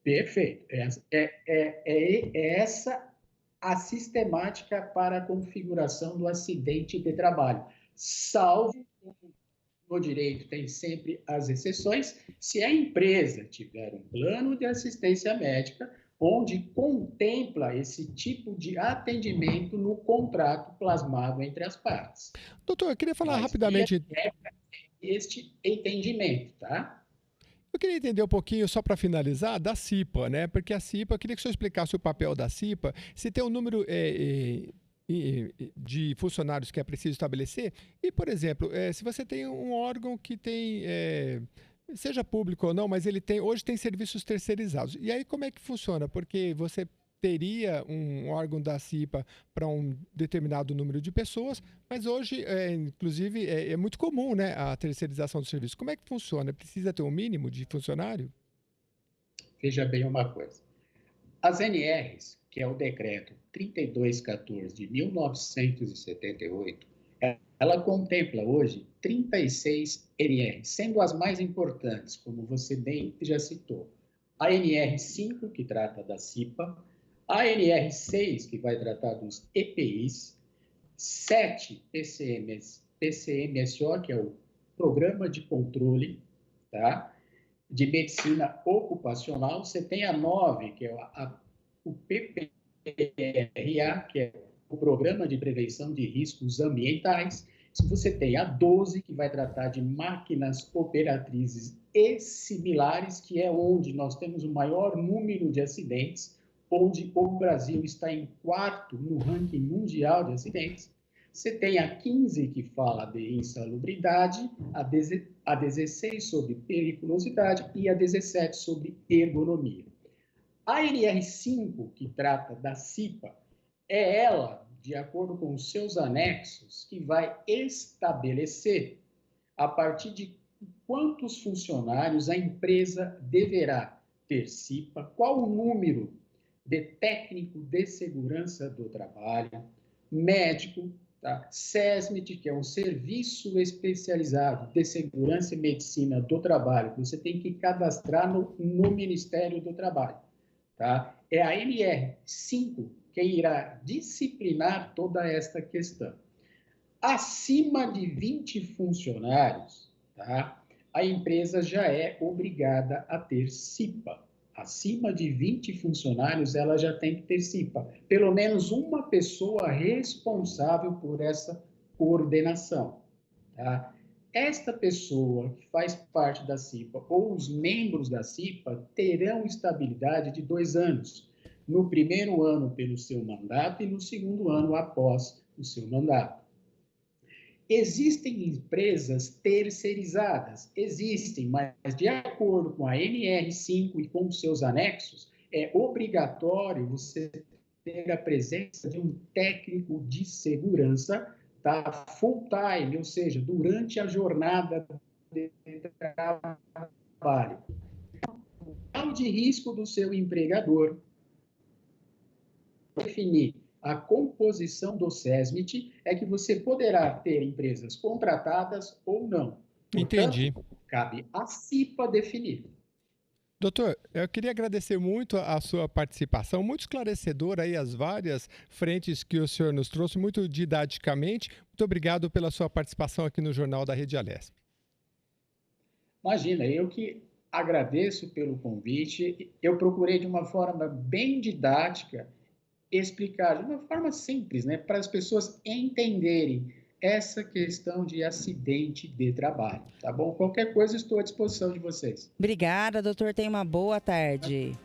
Perfeito. É essa a sistemática para a configuração do acidente de trabalho, salvo no direito tem sempre as exceções, se a empresa tiver um plano de assistência médica onde contempla esse tipo de atendimento no contrato plasmado entre as partes. Doutor, eu queria falar rapidamente... Este entendimento, tá? Eu queria entender um pouquinho, só para finalizar, da CIPA, né? Porque a CIPA, eu queria que o senhor explicasse o papel da CIPA, se tem um número... de funcionários que é preciso estabelecer. E, por exemplo, se você tem um órgão que tem, seja público ou não, mas ele hoje tem serviços terceirizados. E aí como é que funciona? Porque você teria um órgão da CIPA para um determinado número de pessoas, mas hoje, inclusive, é muito comum, né, a terceirização do serviço. Como é que funciona? Precisa ter um mínimo de funcionário? Veja bem uma coisa. As NRs, que é o decreto 3214 de 1978, ela contempla hoje 36 NRs, sendo as mais importantes, como você bem já citou, a NR5, que trata da CIPA, a NR6, que vai tratar dos EPIs, 7 PCMSO, que é o Programa de Controle, tá? De Medicina Ocupacional, você tem a 9, que é o PPRA, que é o Programa de Prevenção de Riscos Ambientais. Você tem a 12, que vai tratar de máquinas operatrizes e similares, que é onde nós temos o maior número de acidentes, onde o Brasil está em 4º no ranking mundial de acidentes. Você tem a 15, que fala de insalubridade, a 16 sobre periculosidade e a 17 sobre ergonomia. A NR5, que trata da CIPA, é ela, de acordo com os seus anexos, que vai estabelecer a partir de quantos funcionários a empresa deverá ter CIPA, qual o número de técnico de segurança do trabalho, médico, tá? SESMIT, que é um serviço especializado de segurança e medicina do trabalho, que você tem que cadastrar no Ministério do Trabalho. Tá? É a NR5 que irá disciplinar toda esta questão. Acima de 20 funcionários, tá? A empresa já é obrigada a ter CIPA. Acima de 20 funcionários, ela já tem que ter CIPA. Pelo menos uma pessoa responsável por essa coordenação. Tá? Esta pessoa que faz parte da CIPA ou os membros da CIPA terão estabilidade de 2 anos. No primeiro ano pelo seu mandato e no segundo ano após o seu mandato. Existem empresas terceirizadas? Existem, mas de acordo com a NR5 e com os seus anexos, é obrigatório você ter a presença de um técnico de segurança, tá? Full time, ou seja, durante a jornada de trabalho. grau de risco do seu empregador, definir a composição do SESMIT, é que você poderá ter empresas contratadas ou não. Entendi. Portanto, cabe à CIPA definir. Doutor, eu queria agradecer muito a sua participação, muito esclarecedora aí as várias frentes que o senhor nos trouxe, muito didaticamente. Muito obrigado pela sua participação aqui no Jornal da Rede Alesp. Imagina, eu que agradeço pelo convite. Eu procurei de uma forma bem didática explicar, de uma forma simples, né, para as pessoas entenderem essa questão de acidente de trabalho, tá bom? Qualquer coisa, estou à disposição de vocês. Obrigada, doutor. Tenha uma boa tarde.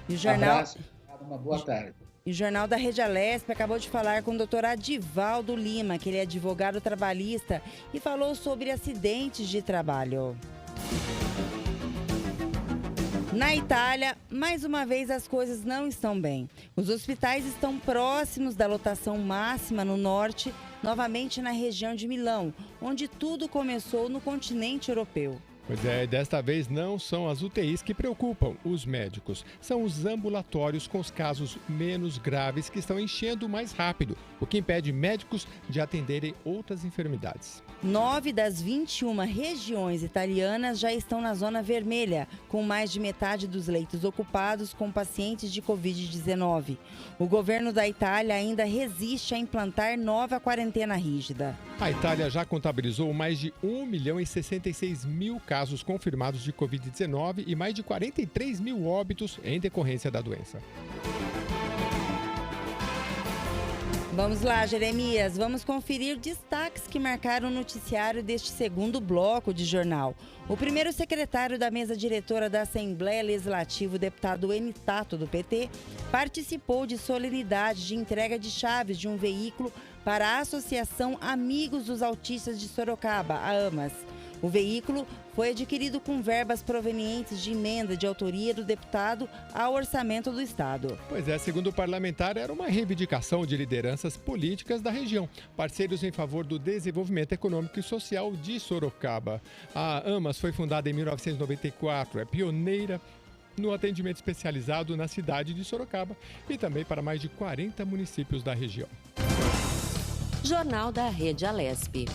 E o Abraço, uma boa tarde. E o Jornal da Rede Alesp acabou de falar com o doutor Adivaldo Lima, que ele é advogado trabalhista, e falou sobre acidentes de trabalho. Na Itália, mais uma vez as coisas não estão bem. Os hospitais estão próximos da lotação máxima no norte, novamente na região de Milão, onde tudo começou no continente europeu. Pois é, desta vez não são as UTIs que preocupam os médicos. São os ambulatórios com os casos menos graves que estão enchendo mais rápido, o que impede médicos de atenderem outras enfermidades. 9 das 21 regiões italianas já estão na zona vermelha, com mais de metade dos leitos ocupados com pacientes de Covid-19. O governo da Itália ainda resiste a implantar nova quarentena rígida. A Itália já contabilizou mais de 1.066.000 casos confirmados de Covid-19 e mais de 43 mil óbitos em decorrência da doença. Vamos lá, Jeremias, vamos conferir destaques que marcaram o noticiário deste segundo bloco de jornal. O primeiro secretário da mesa diretora da Assembleia Legislativa, o deputado Enitato, do PT, participou de solenidade de entrega de chaves de um veículo para a Associação Amigos dos Autistas de Sorocaba, a AMAS. O veículo foi adquirido com verbas provenientes de emenda de autoria do deputado ao orçamento do Estado. Pois é, segundo o parlamentar, era uma reivindicação de lideranças políticas da região, parceiros em favor do desenvolvimento econômico e social de Sorocaba. A AMAS foi fundada em 1994, é pioneira no atendimento especializado na cidade de Sorocaba e também para mais de 40 municípios da região. Jornal da Rede Alesp.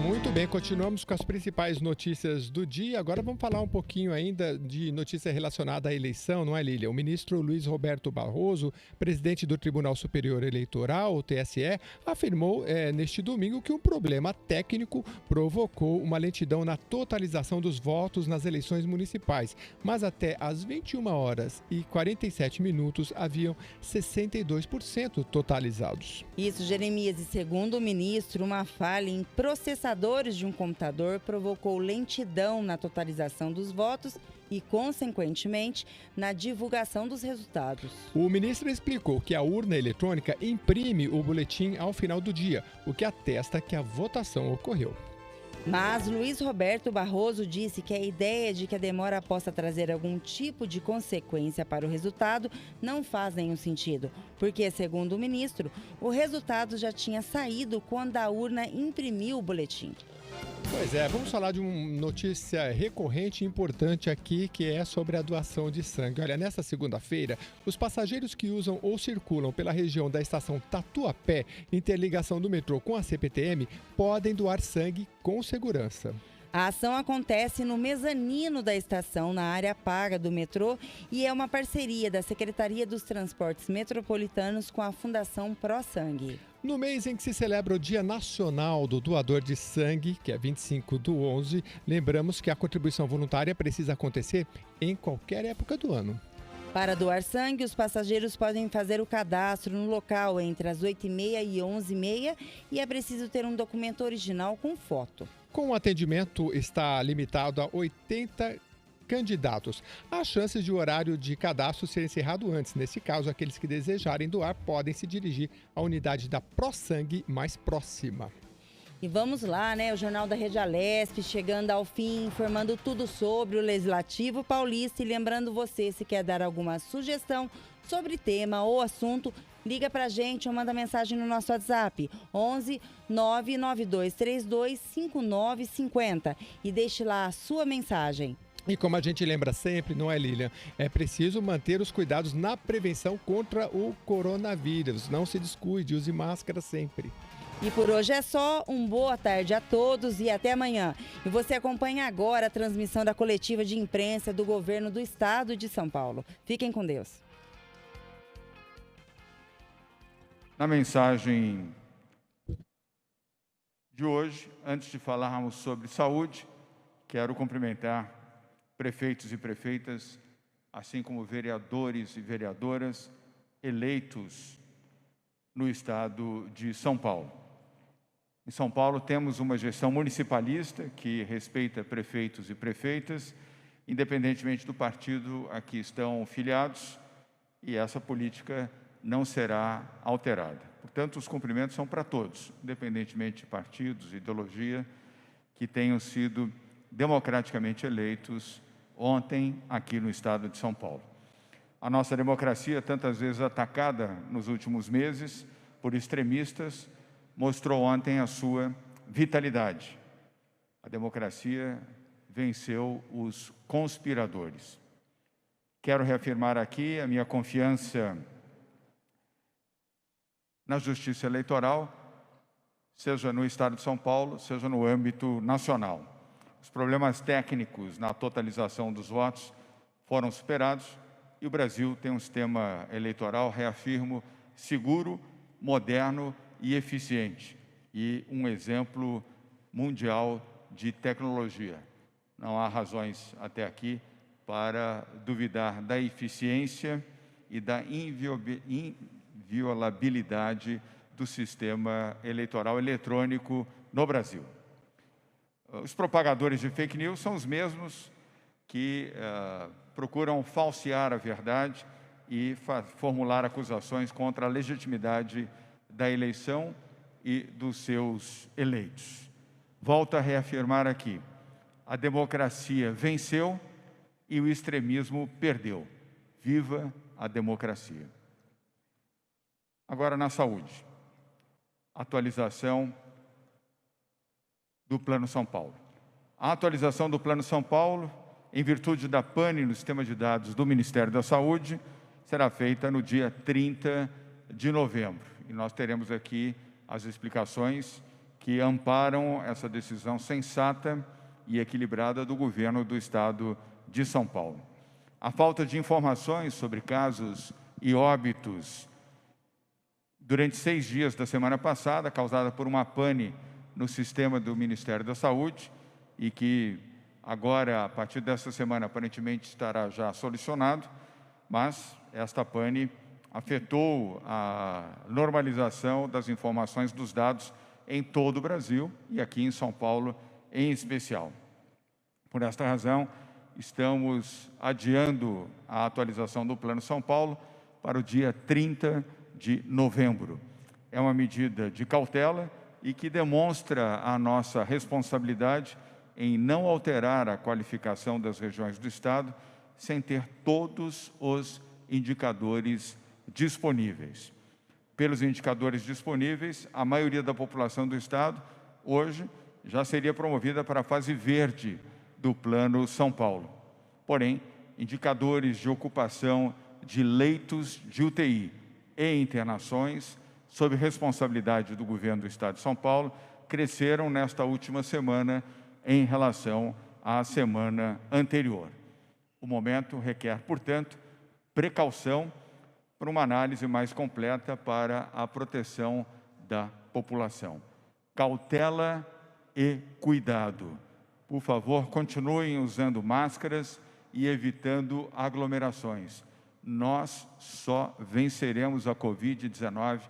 Muito bem, continuamos com as principais notícias do dia. Agora vamos falar um pouquinho ainda de notícia relacionada à eleição, não é, Lília? O ministro Luiz Roberto Barroso, presidente do Tribunal Superior Eleitoral, o TSE, afirmou neste domingo que um problema técnico provocou uma lentidão na totalização dos votos nas eleições municipais. Mas até às 21 horas e 47 minutos haviam 62% totalizados. Isso, Jeremias, e segundo o ministro, uma falha em processamento de um computador provocou lentidão na totalização dos votos e, consequentemente, na divulgação dos resultados. O ministro explicou que a urna eletrônica imprime o boletim ao final do dia, o que atesta que a votação ocorreu. Mas Luiz Roberto Barroso disse que a ideia de que a demora possa trazer algum tipo de consequência para o resultado não faz nenhum sentido, porque, segundo o ministro, o resultado já tinha saído quando a urna imprimiu o boletim. Pois é, vamos falar de uma notícia recorrente e importante aqui, que é sobre a doação de sangue. Olha, nesta segunda-feira, os passageiros que usam ou circulam pela região da estação Tatuapé, interligação do metrô com a CPTM, podem doar sangue com segurança. A ação acontece no mezanino da estação, na área paga do metrô, e é uma parceria da Secretaria dos Transportes Metropolitanos com a Fundação Pro Sangue. No mês em que se celebra o Dia Nacional do Doador de Sangue, que é 25/11, lembramos que a contribuição voluntária precisa acontecer em qualquer época do ano. Para doar sangue, os passageiros podem fazer o cadastro no local entre as 8h30 e 11h30 e é preciso ter um documento original com foto. Com o atendimento está limitado a 80 candidatos. Há chances de o horário de cadastro ser encerrado antes. Nesse caso, aqueles que desejarem doar podem se dirigir à unidade da ProSangue mais próxima. E vamos lá, né? O Jornal da Rede Alesp chegando ao fim, informando tudo sobre o Legislativo Paulista. E lembrando você, se quer dar alguma sugestão sobre tema ou assunto, liga pra gente ou manda mensagem no nosso WhatsApp 11 99232 5950 e deixe lá a sua mensagem. E como a gente lembra sempre, não é, Lilian? É preciso manter os cuidados na prevenção contra o coronavírus. Não se descuide, use máscara sempre. E por hoje é só. Boa tarde a todos e até amanhã. E você acompanha agora a transmissão da coletiva de imprensa do governo do estado de São Paulo. Fiquem com Deus. Na mensagem de hoje, antes de falarmos sobre saúde, quero cumprimentar prefeitos e prefeitas, assim como vereadores e vereadoras eleitos no estado de São Paulo. Em São Paulo temos uma gestão municipalista que respeita prefeitos e prefeitas, independentemente do partido a que estão filiados, e essa política não será alterada. Portanto, os cumprimentos são para todos, independentemente de partidos, ideologia, que tenham sido democraticamente eleitos ontem aqui no estado de São Paulo. A nossa democracia, tantas vezes atacada nos últimos meses por extremistas, mostrou ontem a sua vitalidade. A democracia venceu os conspiradores. Quero reafirmar aqui a minha confiança na justiça eleitoral, seja no estado de São Paulo, seja no âmbito nacional. Os problemas técnicos na totalização dos votos foram superados e o Brasil tem um sistema eleitoral, reafirmo, seguro, moderno e eficiente, e um exemplo mundial de tecnologia. Não há razões até aqui para duvidar da eficiência e da inviolabilidade do sistema eleitoral eletrônico no Brasil. Os propagadores de fake news são os mesmos que procuram falsear a verdade e formular acusações contra a legitimidade da eleição e dos seus eleitos. Volto a reafirmar aqui, a democracia venceu e o extremismo perdeu. Viva a democracia! Agora, na saúde, atualização do Plano São Paulo. A atualização do Plano São Paulo, em virtude da pane no sistema de dados do Ministério da Saúde, será feita no dia 30 de novembro. E nós teremos aqui as explicações que amparam essa decisão sensata e equilibrada do governo do estado de São Paulo. A falta de informações sobre casos e óbitos durante 6 dias da semana passada, causada por uma pane no sistema do Ministério da Saúde, e que agora, a partir dessa semana, aparentemente estará já solucionado, mas esta pane afetou a normalização das informações dos dados em todo o Brasil e aqui em São Paulo em especial. Por esta razão, estamos adiando a atualização do Plano São Paulo para o dia 30 de novembro. É uma medida de cautela e que demonstra a nossa responsabilidade em não alterar a qualificação das regiões do estado sem ter todos os indicadores disponíveis. Pelos indicadores disponíveis, a maioria da população do estado hoje já seria promovida para a fase verde do Plano São Paulo. Porém, indicadores de ocupação de leitos de UTI e internações, sob responsabilidade do governo do estado de São Paulo, cresceram nesta última semana em relação à semana anterior. O momento requer, portanto, precaução para uma análise mais completa para a proteção da população. Cautela e cuidado. Por favor, continuem usando máscaras e evitando aglomerações. Nós só venceremos a Covid-19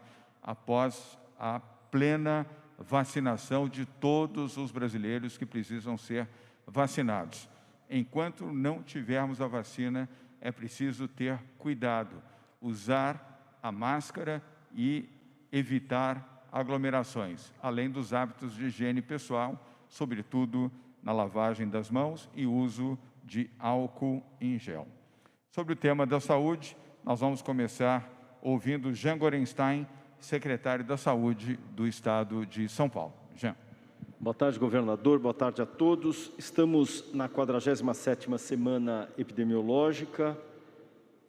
após a plena vacinação de todos os brasileiros que precisam ser vacinados. Enquanto não tivermos a vacina, é preciso ter cuidado, usar a máscara e evitar aglomerações, além dos hábitos de higiene pessoal, sobretudo na lavagem das mãos e uso de álcool em gel. Sobre o tema da saúde, nós vamos começar ouvindo Jean Gorenstein, secretário da Saúde do Estado de São Paulo. Jean. Boa tarde, governador. Boa tarde a todos. Estamos na 47ª semana epidemiológica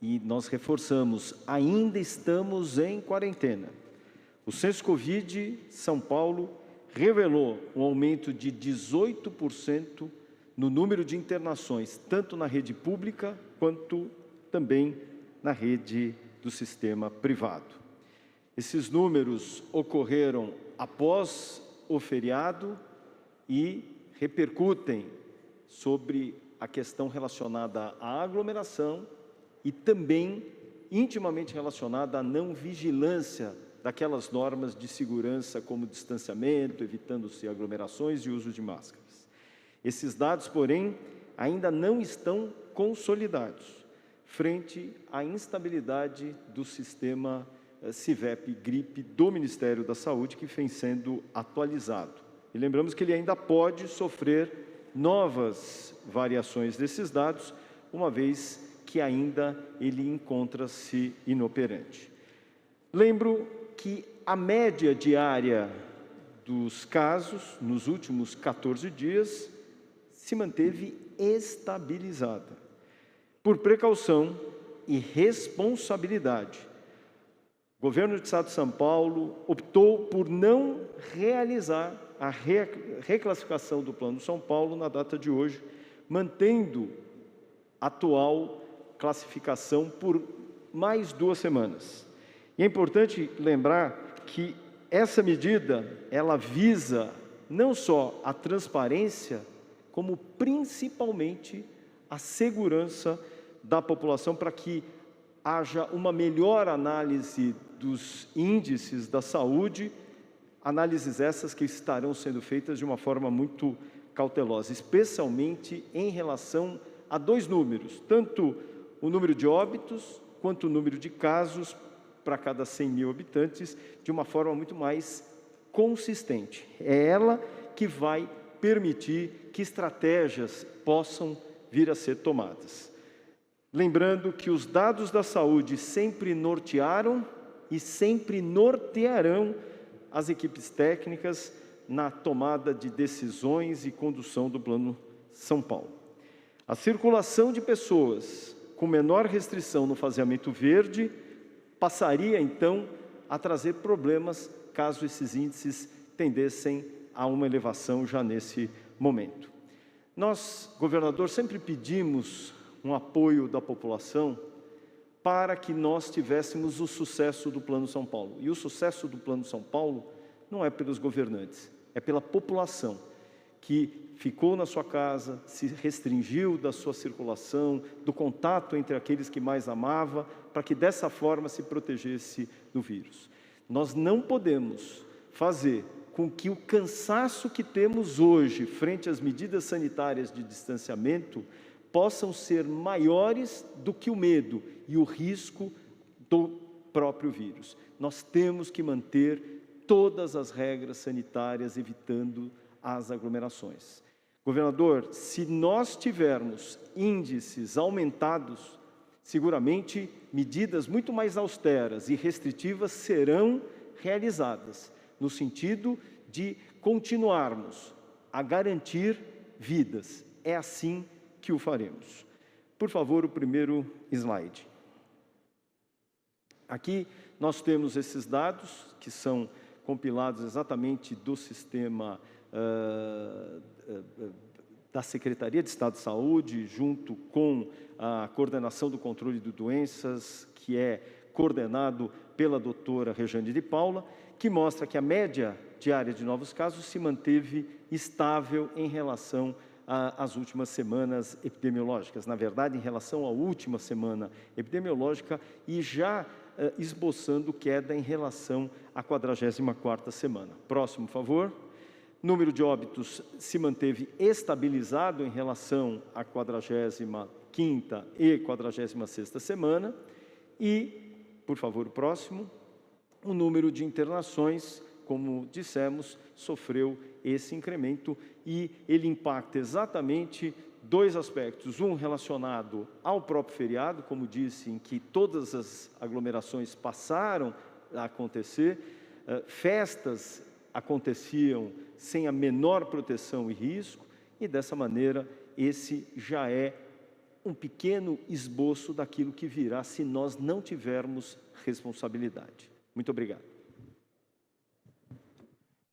e nós reforçamos, ainda estamos em quarentena. O Censo Covid São Paulo revelou um aumento de 18% no número de internações, tanto na rede pública quanto também na rede do sistema privado. Esses números ocorreram após o feriado e repercutem sobre a questão relacionada à aglomeração e também intimamente relacionada à não vigilância daquelas normas de segurança como distanciamento, evitando-se aglomerações e uso de máscaras. Esses dados, porém, ainda não estão consolidados frente à instabilidade do sistema CIVEP-gripe do Ministério da Saúde, que vem sendo atualizado. E lembramos que ele ainda pode sofrer novas variações desses dados, uma vez que ainda ele encontra-se inoperante. Lembro que a média diária dos casos, nos últimos 14 dias, se manteve estabilizada. Por precaução e responsabilidade, o governo do Estado de São Paulo optou por não realizar a reclassificação do Plano São Paulo na data de hoje, mantendo a atual classificação por mais 2 semanas. E é importante lembrar que essa medida, ela visa não só a transparência, como principalmente a segurança da população, para que haja uma melhor análise dos índices da saúde, análises essas que estarão sendo feitas de uma forma muito cautelosa, especialmente em relação a 2 números, tanto o número de óbitos quanto o número de casos para cada 100 mil habitantes, de uma forma muito mais consistente. É ela que vai permitir que estratégias possam vir a ser tomadas. Lembrando que os dados da saúde sempre nortearam e sempre nortearão as equipes técnicas na tomada de decisões e condução do Plano São Paulo. A circulação de pessoas com menor restrição no faseamento verde passaria, então, a trazer problemas caso esses índices tendessem a uma elevação já nesse momento. Nós, governador, sempre pedimos um apoio da população para que nós tivéssemos o sucesso do Plano São Paulo. E o sucesso do Plano São Paulo não é pelos governantes, é pela população que ficou na sua casa, se restringiu da sua circulação, do contato entre aqueles que mais amava, para que dessa forma se protegesse do vírus. Nós não podemos fazer com que o cansaço que temos hoje frente às medidas sanitárias de distanciamento possam ser maiores do que o medo e o risco do próprio vírus. Nós temos que manter todas as regras sanitárias, evitando as aglomerações. Governador, se nós tivermos índices aumentados, seguramente medidas muito mais austeras e restritivas serão realizadas, no sentido de continuarmos a garantir vidas. É assim que o faremos. Por favor, o primeiro slide. Aqui nós temos esses dados que são compilados exatamente do sistema da Secretaria de Estado de Saúde, junto com a coordenação do controle de doenças, que é coordenado pela doutora Rejane de Paula, que mostra que a média diária de novos casos se manteve estável em relação às últimas semanas epidemiológicas. Na verdade, em relação à última semana epidemiológica, e já esboçando queda em relação à 44ª semana. Próximo, por favor. Número de óbitos se manteve estabilizado em relação à 45ª e 46ª semana. E, por favor, o próximo. O número de internações, como dissemos, sofreu esse incremento e ele impacta exatamente 2 aspectos. Um relacionado ao próprio feriado, como disse, em que todas as aglomerações passaram a acontecer, festas aconteciam sem a menor proteção e risco, e dessa maneira esse já é um pequeno esboço daquilo que virá se nós não tivermos responsabilidade. Muito obrigado.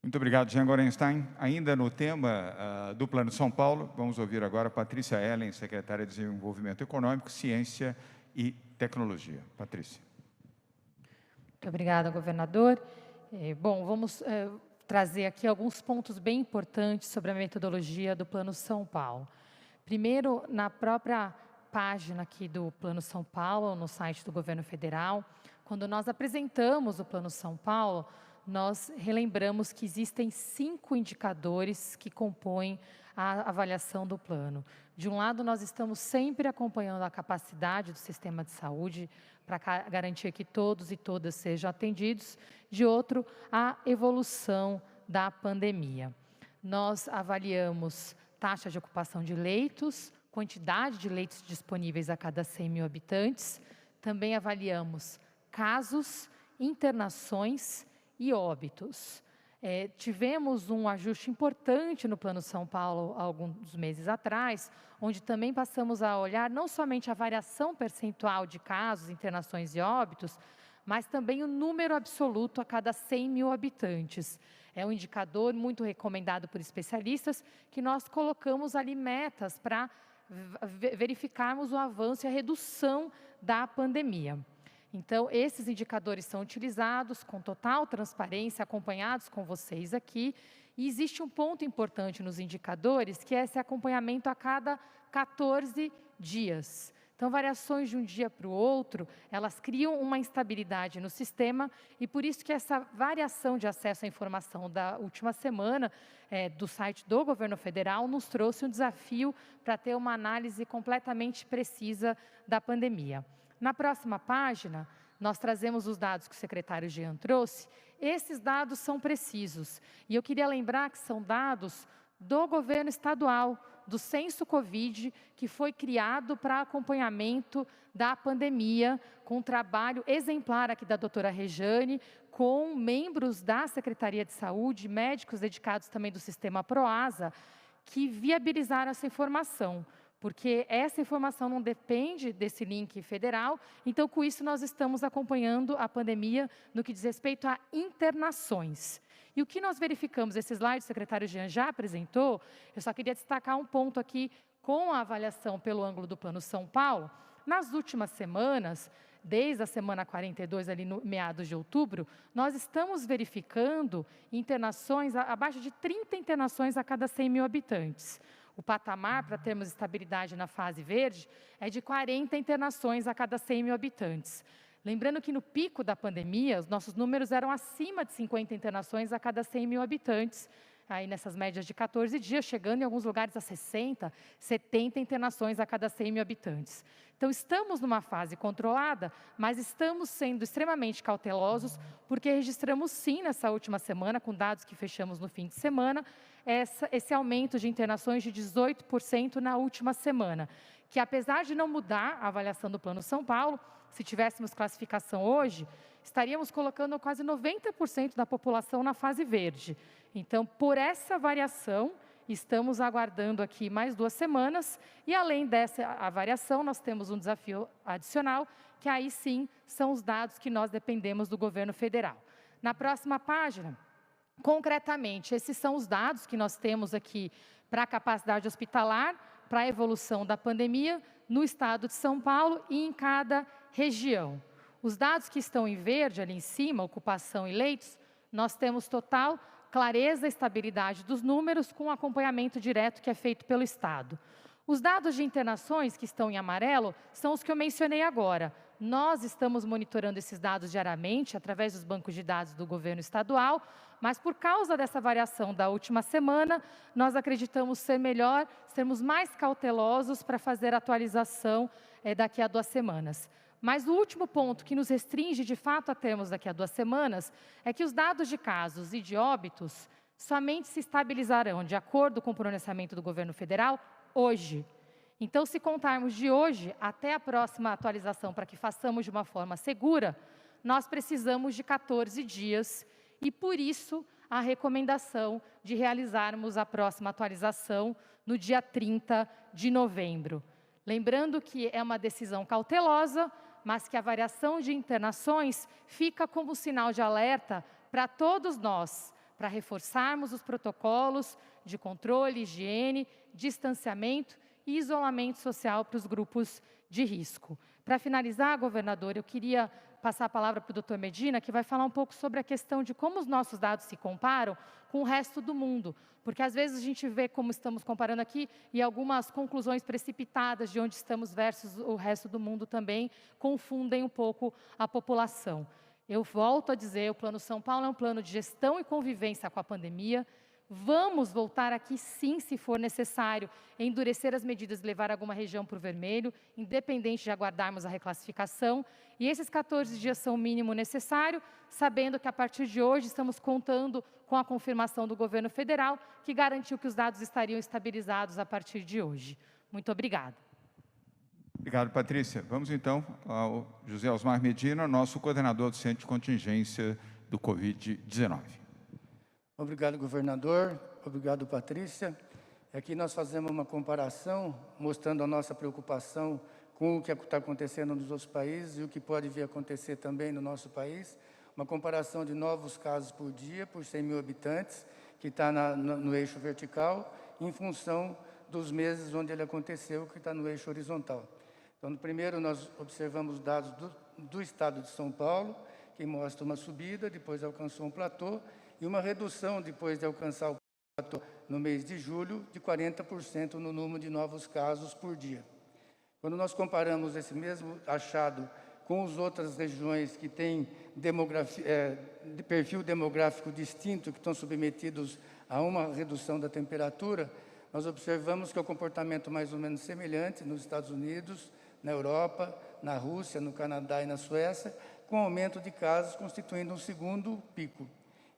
Muito obrigado, Jean Gorenstein. Ainda no tema do Plano São Paulo, vamos ouvir agora a Patrícia Ellen, secretária de Desenvolvimento Econômico, Ciência e Tecnologia. Patrícia. Muito obrigada, governador. Bom, vamos trazer aqui alguns pontos bem importantes sobre a metodologia do Plano São Paulo. Primeiro, na própria página aqui do Plano São Paulo, no site do governo federal, quando nós apresentamos o Plano São Paulo, nós relembramos que existem 5 indicadores que compõem a avaliação do plano. De um lado, nós estamos sempre acompanhando a capacidade do sistema de saúde para garantir que todos e todas sejam atendidos. De outro, a evolução da pandemia. Nós avaliamos taxa de ocupação de leitos, quantidade de leitos disponíveis a cada 100 mil habitantes. Também avaliamos casos, internações e óbitos. Tivemos um ajuste importante no Plano São Paulo alguns meses atrás, onde também passamos a olhar não somente a variação percentual de casos, internações e óbitos, mas também o número absoluto a cada 100 mil habitantes. É um indicador muito recomendado por especialistas, que nós colocamos ali metas para verificarmos o avanço e a redução da pandemia. Então, esses indicadores são utilizados com total transparência, acompanhados com vocês aqui. E existe um ponto importante nos indicadores, que é esse acompanhamento a cada 14 dias. Então, variações de um dia para o outro, elas criam uma instabilidade no sistema, e por isso que essa variação de acesso à informação da última semana, do site do governo federal, nos trouxe um desafio para ter uma análise completamente precisa da pandemia. Na próxima página, nós trazemos os dados que o secretário Jean trouxe. Esses dados são precisos. E eu queria lembrar que são dados do governo estadual, do Censo Covid, que foi criado para acompanhamento da pandemia, com um trabalho exemplar aqui da doutora Rejane, com membros da Secretaria de Saúde, médicos dedicados também do sistema Proasa, que viabilizaram essa informação. Porque essa informação não depende desse link federal, então, com isso, nós estamos acompanhando a pandemia no que diz respeito a internações. E o que nós verificamos, esse slide o secretário Jean já apresentou, eu só queria destacar um ponto aqui com a avaliação pelo ângulo do Plano São Paulo. Nas últimas semanas, desde a semana 42, ali no meados de outubro, nós estamos verificando internações, abaixo de 30 internações a cada 100 mil habitantes. O patamar, para termos estabilidade na fase verde, é de 40 internações a cada 100 mil habitantes. Lembrando que no pico da pandemia, os nossos números eram acima de 50 internações a cada 100 mil habitantes, aí nessas médias de 14 dias, chegando em alguns lugares a 60, 70 internações a cada 100 mil habitantes. Então, estamos numa fase controlada, mas estamos sendo extremamente cautelosos, porque registramos sim, nessa última semana, com dados que fechamos no fim de semana, esse aumento de internações de 18% na última semana, que apesar de não mudar a avaliação do Plano São Paulo, se tivéssemos classificação hoje, estaríamos colocando quase 90% da população na fase verde. Então, por essa variação, estamos aguardando aqui mais 2 semanas, e além dessa variação, nós temos um desafio adicional, que aí sim são os dados que nós dependemos do governo federal. Na próxima página, concretamente, esses são os dados que nós temos aqui para a capacidade hospitalar, para a evolução da pandemia no estado de São Paulo e em cada região. Os dados que estão em verde ali em cima, ocupação e leitos, nós temos total clareza e estabilidade dos números com acompanhamento direto que é feito pelo Estado. Os dados de internações que estão em amarelo são os que eu mencionei agora. Nós estamos monitorando esses dados diariamente através dos bancos de dados do governo estadual, mas por causa dessa variação da última semana, nós acreditamos ser melhor, sermos mais cautelosos para fazer a atualização daqui a 2 semanas. Mas o último ponto que nos restringe, de fato, a termos daqui a 2 semanas, é que os dados de casos e de óbitos somente se estabilizarão, de acordo com o pronunciamento do governo federal, hoje. Então, se contarmos de hoje até a próxima atualização para que façamos de uma forma segura, nós precisamos de 14 dias e, por isso, a recomendação de realizarmos a próxima atualização no dia 30 de novembro. Lembrando que é uma decisão cautelosa, mas que a variação de internações fica como sinal de alerta para todos nós, para reforçarmos os protocolos de controle, higiene, distanciamento e isolamento social para os grupos de risco. Para finalizar, governador, eu queria passar a palavra para o doutor Medina, que vai falar um pouco sobre a questão de como os nossos dados se comparam com o resto do mundo. Porque às vezes a gente vê como estamos comparando aqui e algumas conclusões precipitadas de onde estamos versus o resto do mundo também confundem um pouco a população. Eu volto a dizer, o Plano São Paulo é um plano de gestão e convivência com a pandemia. Vamos voltar aqui, sim, se for necessário, endurecer as medidas e levar alguma região para o vermelho, independente de aguardarmos a reclassificação. E esses 14 dias são o mínimo necessário, sabendo que a partir de hoje estamos contando com a confirmação do governo federal, que garantiu que os dados estariam estabilizados a partir de hoje. Muito obrigada. Obrigado, Patrícia. Vamos então ao José Osmar Medina, nosso coordenador do Centro de Contingência do Covid-19. Obrigado, governador. Obrigado, Patrícia. Aqui nós fazemos uma comparação, mostrando a nossa preocupação com o que está acontecendo nos outros países e o que pode vir a acontecer também no nosso país. Uma comparação de novos casos por dia, por 100 mil habitantes, que está no eixo vertical, em função dos meses onde ele aconteceu, que está no eixo horizontal. Então, no primeiro, nós observamos dados do estado de São Paulo, que mostra uma subida, depois alcançou um platô, e uma redução, depois de alcançar o platô no mês de julho, de 40% no número de novos casos por dia. Quando nós comparamos esse mesmo achado com as outras regiões que têm de perfil demográfico distinto, que estão submetidos a uma redução da temperatura, nós observamos que é um comportamento mais ou menos semelhante nos Estados Unidos, na Europa, na Rússia, no Canadá e na Suécia, com aumento de casos constituindo um segundo pico.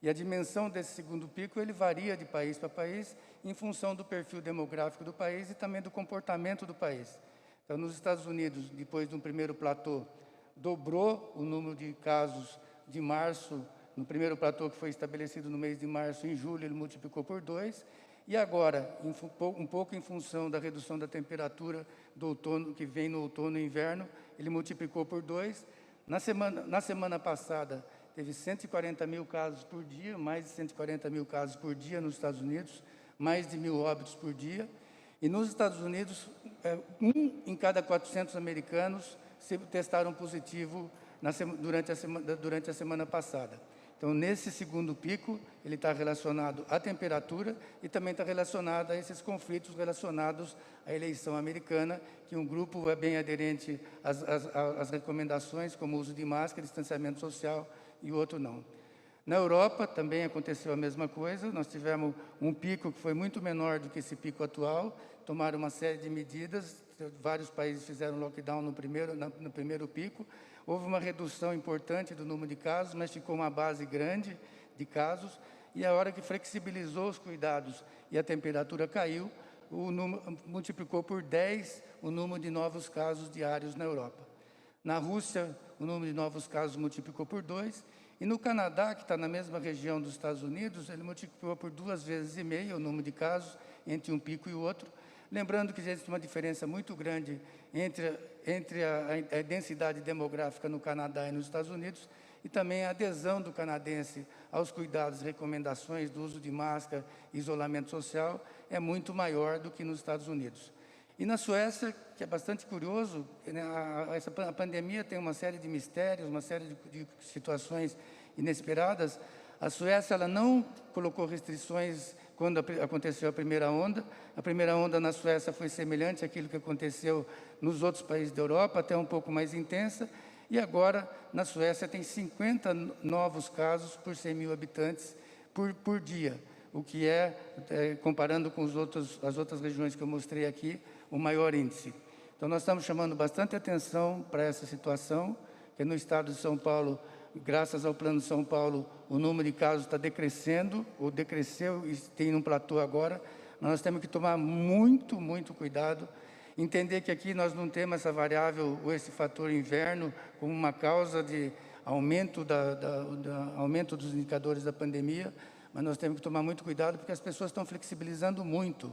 E a dimensão desse segundo pico, ele varia de país para país, em função do perfil demográfico do país e também do comportamento do país. Então, nos Estados Unidos, depois de um primeiro platô, dobrou o número de casos de março, no primeiro platô que foi estabelecido no mês de março, em julho ele multiplicou por 2, e agora, um pouco em função da redução da temperatura do outono, que vem no outono e inverno, ele multiplicou por 2. Na semana passada, teve 140 mil casos por dia, mais de 140 mil casos por dia nos Estados Unidos, mais de 1.000 óbitos por dia. E nos Estados Unidos, 1 em cada 400 americanos se testaram positivo durante a semana passada. Então, nesse segundo pico, ele está relacionado à temperatura e também está relacionado a esses conflitos relacionados à eleição americana, que um grupo é bem aderente às recomendações, como o uso de máscara, distanciamento social, e o outro não. Na Europa também aconteceu a mesma coisa, nós tivemos um pico que foi muito menor do que esse pico atual, tomaram uma série de medidas, vários países fizeram lockdown no primeiro pico, houve uma redução importante do número de casos, mas ficou uma base grande de casos, e a hora que flexibilizou os cuidados e a temperatura caiu, multiplicou por 10 o número de novos casos diários na Europa. Na Rússia, o número de novos casos multiplicou por 2, e no Canadá, que está na mesma região dos Estados Unidos, ele multiplicou por 2,5 vezes o número de casos entre um pico e o outro. Lembrando que existe uma diferença muito grande entre a densidade demográfica no Canadá e nos Estados Unidos, e também a adesão do canadense aos cuidados e recomendações do uso de máscara e isolamento social é muito maior do que nos Estados Unidos. E na Suécia, que é bastante curioso, né, a pandemia tem uma série de mistérios, uma série de situações inesperadas. A Suécia ela não colocou restrições quando aconteceu a primeira onda. A primeira onda na Suécia foi semelhante àquilo que aconteceu nos outros países da Europa, até um pouco mais intensa. E agora, na Suécia, tem 50 novos casos por 100 mil habitantes por dia, o que comparando com as outras regiões que eu mostrei aqui, o maior índice. Então, nós estamos chamando bastante atenção para essa situação, que no estado de São Paulo, graças ao Plano São Paulo, o número de casos está decrescendo, ou decresceu e tem um platô agora. Nós temos que tomar muito, muito cuidado, entender que aqui nós não temos essa variável ou esse fator inverno como uma causa de aumento, aumento dos indicadores da pandemia, mas nós temos que tomar muito cuidado porque as pessoas estão flexibilizando muito.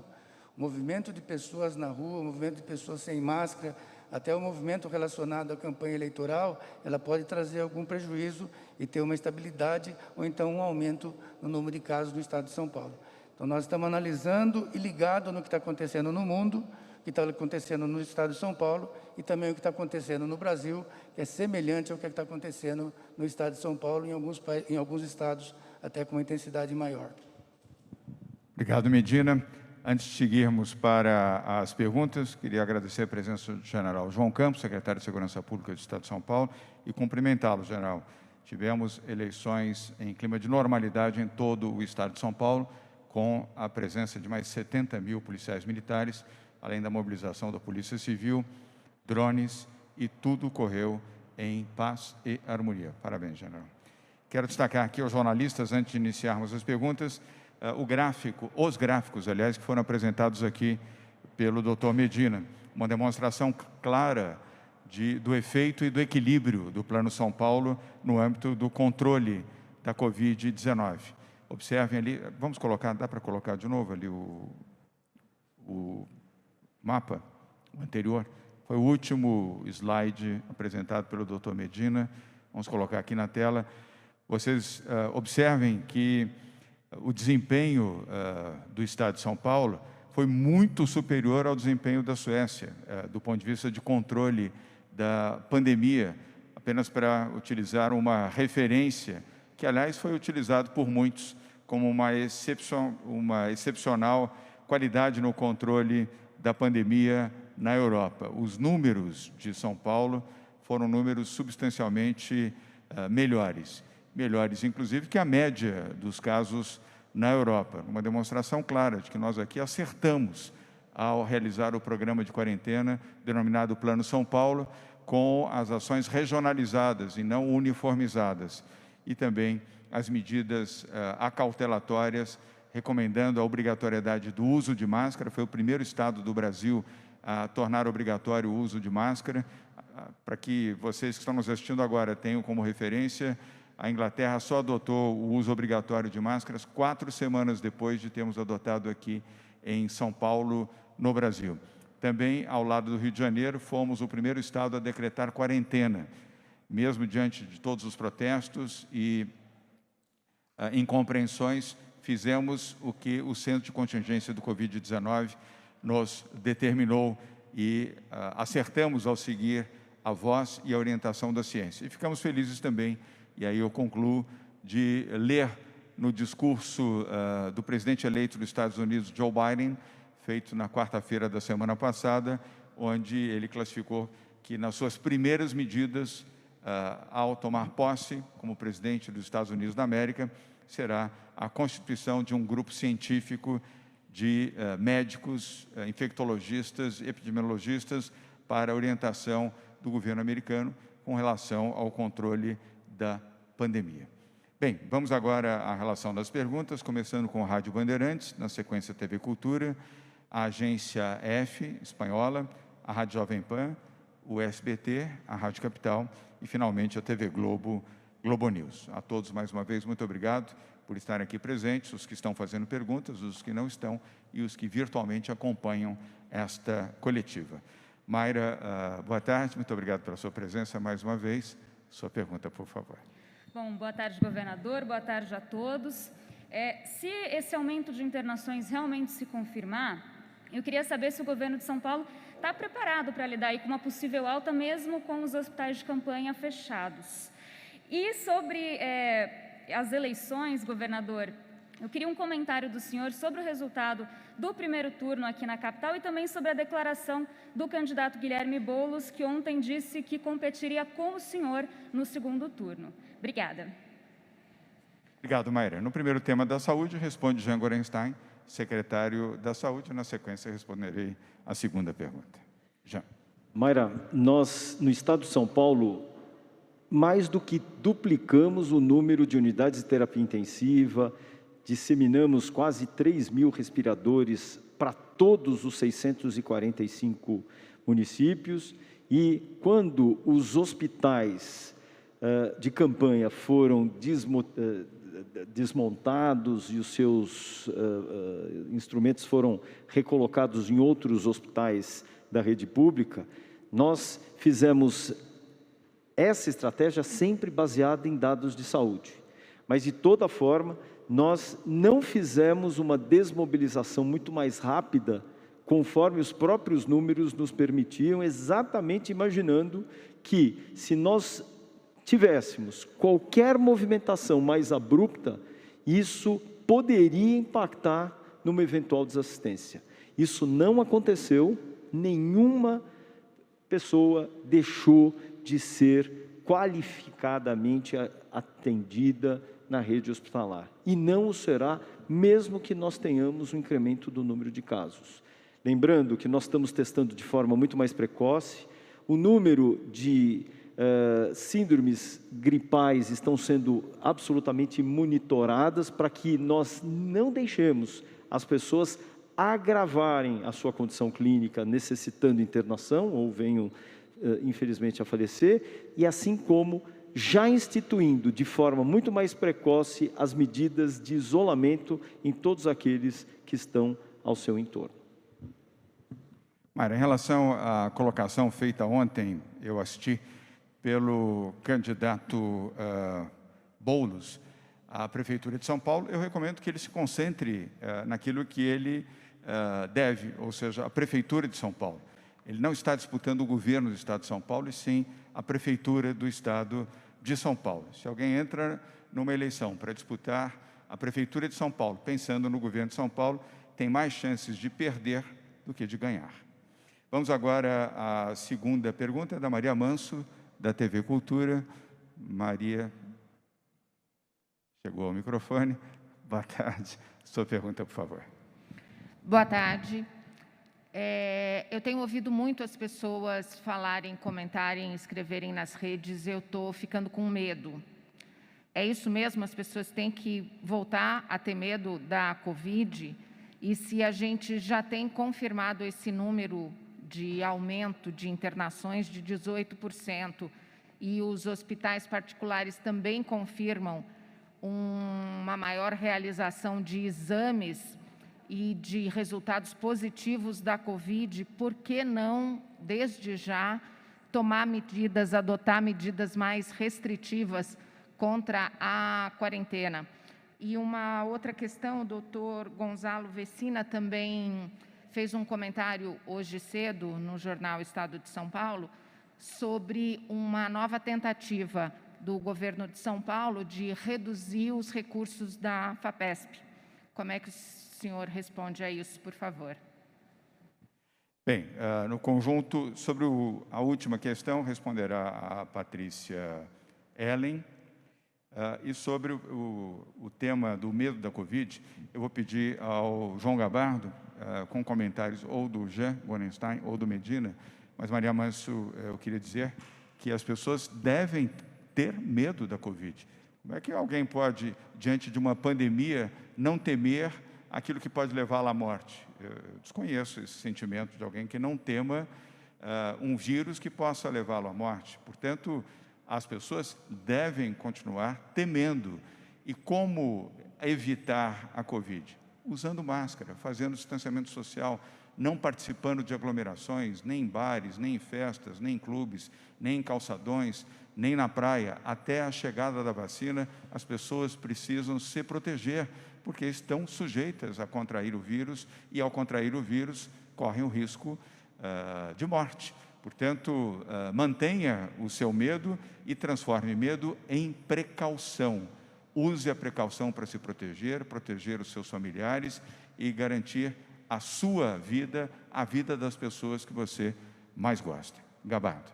O movimento de pessoas na rua, o movimento de pessoas sem máscara, até o movimento relacionado à campanha eleitoral, ela pode trazer algum prejuízo e ter uma estabilidade ou então um aumento no número de casos no estado de São Paulo. Então, nós estamos analisando e ligado no que está acontecendo no mundo, o que está acontecendo no estado de São Paulo e também o que está acontecendo no Brasil, que é semelhante ao que está acontecendo no estado de São Paulo e em alguns estados até com uma intensidade maior. Obrigado, Medina. Antes de seguirmos para as perguntas, queria agradecer a presença do general João Campos, secretário de Segurança Pública do Estado de São Paulo, e cumprimentá-lo, general. Tivemos eleições em clima de normalidade em todo o Estado de São Paulo, com a presença de mais de 70 mil policiais militares, além da mobilização da Polícia Civil, drones, e tudo correu em paz e harmonia. Parabéns, general. Quero destacar aqui aos jornalistas, antes de iniciarmos as perguntas, os gráficos, aliás, que foram apresentados aqui pelo Dr. Medina. Uma demonstração clara do efeito e do equilíbrio do Plano São Paulo no âmbito do controle da Covid-19. Observem ali, vamos colocar, dá para colocar de novo ali o mapa, o anterior. Foi o último slide apresentado pelo Dr. Medina. Vamos colocar aqui na tela. Vocês observem que o desempenho do Estado de São Paulo foi muito superior ao desempenho da Suécia, do ponto de vista de controle da pandemia, apenas para utilizar uma referência, que, aliás, foi utilizado por muitos como uma excepcional qualidade no controle da pandemia na Europa. Os números de São Paulo foram números substancialmente melhores, inclusive, que a média dos casos na Europa. Uma demonstração clara de que nós aqui acertamos ao realizar o programa de quarentena, denominado Plano São Paulo, com as ações regionalizadas e não uniformizadas, e também as medidas acautelatórias, recomendando a obrigatoriedade do uso de máscara. Foi o primeiro estado do Brasil a tornar obrigatório o uso de máscara. Para que vocês que estão nos assistindo agora tenham como referência, a Inglaterra só adotou o uso obrigatório de máscaras 4 semanas depois de termos adotado aqui em São Paulo, no Brasil. Também, ao lado do Rio de Janeiro, fomos o primeiro estado a decretar quarentena, mesmo diante de todos os protestos e incompreensões, fizemos o que o Centro de Contingência do Covid-19 nos determinou e acertamos ao seguir a voz e a orientação da ciência. E ficamos felizes também, e aí eu concluo, de ler no discurso do presidente eleito dos Estados Unidos, Joe Biden, feito na quarta-feira da semana passada, onde ele classificou que nas suas primeiras medidas, ao tomar posse como presidente dos Estados Unidos da América, será a constituição de um grupo científico de médicos, infectologistas, epidemiologistas, para a orientação do governo americano com relação ao controle da pandemia. Bem, vamos agora à relação das perguntas, começando com a Rádio Bandeirantes, na sequência TV Cultura, a Agência F, espanhola, a Rádio Jovem Pan, o SBT, a Rádio Capital e, finalmente, a TV Globo, Globo News. A todos, mais uma vez, muito obrigado por estarem aqui presentes, os que estão fazendo perguntas, os que não estão e os que virtualmente acompanham esta coletiva. Mayra, boa tarde, muito obrigado pela sua presença mais uma vez. Sua pergunta, por favor. Bom, boa tarde, governador, boa tarde a todos. Se esse aumento de internações realmente se confirmar, eu queria saber se o governo de São Paulo está preparado para lidar aí com uma possível alta, mesmo com os hospitais de campanha fechados. E sobre as eleições, governador, eu queria um comentário do senhor sobre o resultado do primeiro turno aqui na capital e também sobre a declaração do candidato Guilherme Boulos, que ontem disse que competiria com o senhor no segundo turno. Obrigada. Obrigado, Mayra. No primeiro tema da saúde, responde Jean Gorenstein, secretário da Saúde. Na sequência, responderei a segunda pergunta. Jean. Mayra, nós, no estado de São Paulo, mais do que duplicamos o número de unidades de terapia intensiva, disseminamos quase 3.000 respiradores para todos os 645 municípios e quando os hospitais de campanha foram desmontados e os seus instrumentos foram recolocados em outros hospitais da rede pública, nós fizemos essa estratégia sempre baseada em dados de saúde. Mas, de toda forma, nós não fizemos uma desmobilização muito mais rápida, conforme os próprios números nos permitiam, exatamente imaginando que, se nós tivéssemos qualquer movimentação mais abrupta, isso poderia impactar numa eventual desassistência. Isso não aconteceu, nenhuma pessoa deixou de ser qualificadamente atendida na rede hospitalar. E não o será, mesmo que nós tenhamos um incremento do número de casos. Lembrando que nós estamos testando de forma muito mais precoce, o número de síndromes gripais estão sendo absolutamente monitoradas para que nós não deixemos as pessoas agravarem a sua condição clínica, necessitando internação ou venham, infelizmente, a falecer, e assim como já instituindo de forma muito mais precoce as medidas de isolamento em todos aqueles que estão ao seu entorno. Mário, em relação à colocação feita ontem, eu assisti, pelo candidato Boulos à Prefeitura de São Paulo, eu recomendo que ele se concentre naquilo que ele deve, ou seja, a Prefeitura de São Paulo. Ele não está disputando o governo do Estado de São Paulo, e sim a Prefeitura do Estado de São Paulo. Se alguém entra numa eleição para disputar a Prefeitura de São Paulo, pensando no governo de São Paulo, tem mais chances de perder do que de ganhar. Vamos agora à segunda pergunta, da Maria Manso, da TV Cultura. Maria, chegou ao microfone. Boa tarde. Sua pergunta, por favor. Boa tarde. Eu tenho ouvido muito as pessoas falarem, comentarem, escreverem nas redes, eu estou ficando com medo. É isso mesmo? As pessoas têm que voltar a ter medo da Covid? E se a gente já tem confirmado esse número de aumento de internações de 18%, e os hospitais particulares também confirmam uma maior realização de exames e de resultados positivos da Covid, por que não, desde já, tomar medidas, adotar medidas mais restritivas contra a quarentena? E uma outra questão, o doutor Gonzalo Vecina também fez um comentário hoje cedo no jornal Estado de São Paulo sobre uma nova tentativa do governo de São Paulo de reduzir os recursos da FAPESP. Como é que o senhor responde a isso, por favor? Bem, no conjunto, sobre a última questão, responderá a Patrícia Ellen. E sobre o tema do medo da Covid, eu vou pedir ao João Gabardo, com comentários ou do Jean Borenstein ou do Medina, mas, Maria Manso, eu queria dizer que as pessoas devem ter medo da Covid. Como é que alguém pode, diante de uma pandemia, não temer aquilo que pode levá-la à morte? Eu desconheço esse sentimento de alguém que não tema um vírus que possa levá-lo à morte. Portanto, as pessoas devem continuar temendo. E como evitar a Covid? Usando máscara, fazendo distanciamento social, não participando de aglomerações, nem em bares, nem em festas, nem em clubes, nem em calçadões, nem na praia. Até a chegada da vacina, as pessoas precisam se proteger, porque estão sujeitas a contrair o vírus, e ao contrair o vírus, correm o risco de morte. Portanto, mantenha o seu medo e transforme medo em precaução. Use a precaução para se proteger, proteger os seus familiares e garantir a sua vida, a vida das pessoas que você mais gosta. Gabardo.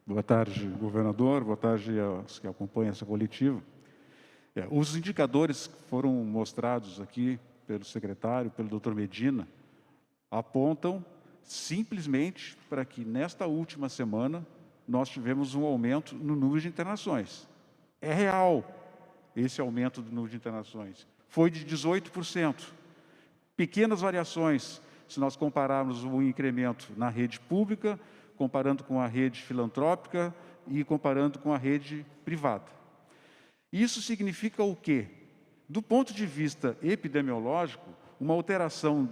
Boa tarde, governador. Boa tarde aos que acompanham essa coletiva. Os indicadores que foram mostrados aqui pelo secretário, pelo doutor Medina, apontam simplesmente para que, nesta última semana, nós tivemos um aumento no número de internações. É real esse aumento do número de internações. Foi de 18%. Pequenas variações, se nós compararmos o incremento na rede pública, comparando com a rede filantrópica e comparando com a rede privada. Isso significa o quê? Do ponto de vista epidemiológico, uma alteração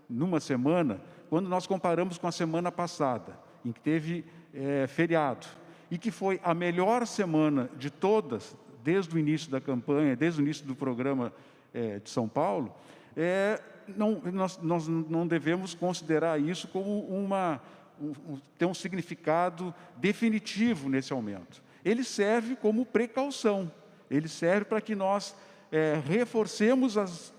numa semana, quando nós comparamos com a semana passada, em que teve feriado, e que foi a melhor semana de todas, desde o início da campanha, desde o início do programa de São Paulo, nós não devemos considerar isso como ter um significado definitivo nesse aumento. Ele serve como precaução, ele serve para que nós reforcemos as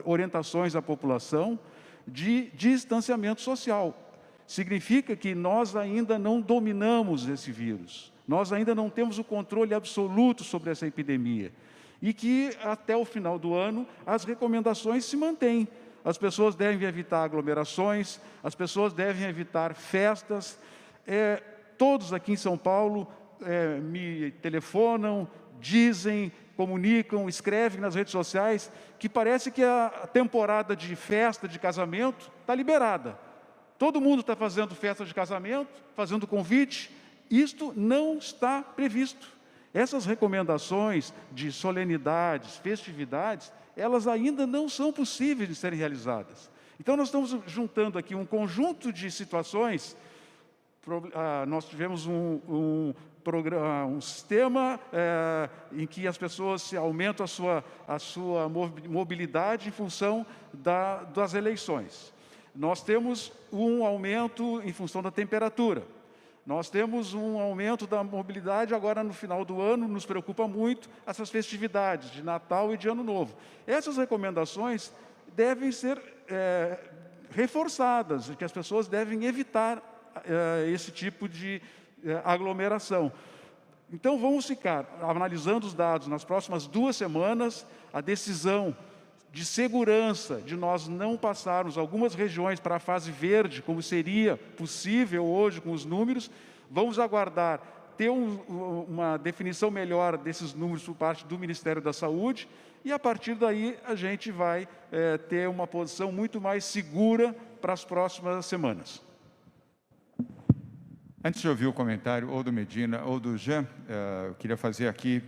orientações à população de distanciamento social. Significa que nós ainda não dominamos esse vírus, nós ainda não temos o controle absoluto sobre essa epidemia e que até o final do ano as recomendações se mantêm. As pessoas devem evitar aglomerações, as pessoas devem evitar festas. Todos aqui em São Paulo me telefonam, dizem, comunicam, escrevem nas redes sociais que parece que a temporada de festa, de casamento, está liberada. Todo mundo está fazendo festa de casamento, fazendo convite. Isto não está previsto. Essas recomendações de solenidades, festividades, elas ainda não são possíveis de serem realizadas. Então, nós estamos juntando aqui um conjunto de situações. Nós tivemos um sistema em que as pessoas aumentam a sua mobilidade em função das eleições. Nós temos um aumento em função da temperatura. Nós temos um aumento da mobilidade agora no final do ano, nos preocupa muito essas festividades de Natal e de Ano Novo. Essas recomendações devem ser reforçadas, que as pessoas devem evitar esse tipo de aglomeração. Então, vamos ficar analisando os dados nas próximas 2 semanas, a decisão de segurança, de nós não passarmos algumas regiões para a fase verde, como seria possível hoje com os números. Vamos aguardar ter uma definição melhor desses números por parte do Ministério da Saúde e, a partir daí, a gente vai ter uma posição muito mais segura para as próximas semanas. Antes de ouvir o comentário ou do Medina ou do Jean, eu queria fazer aqui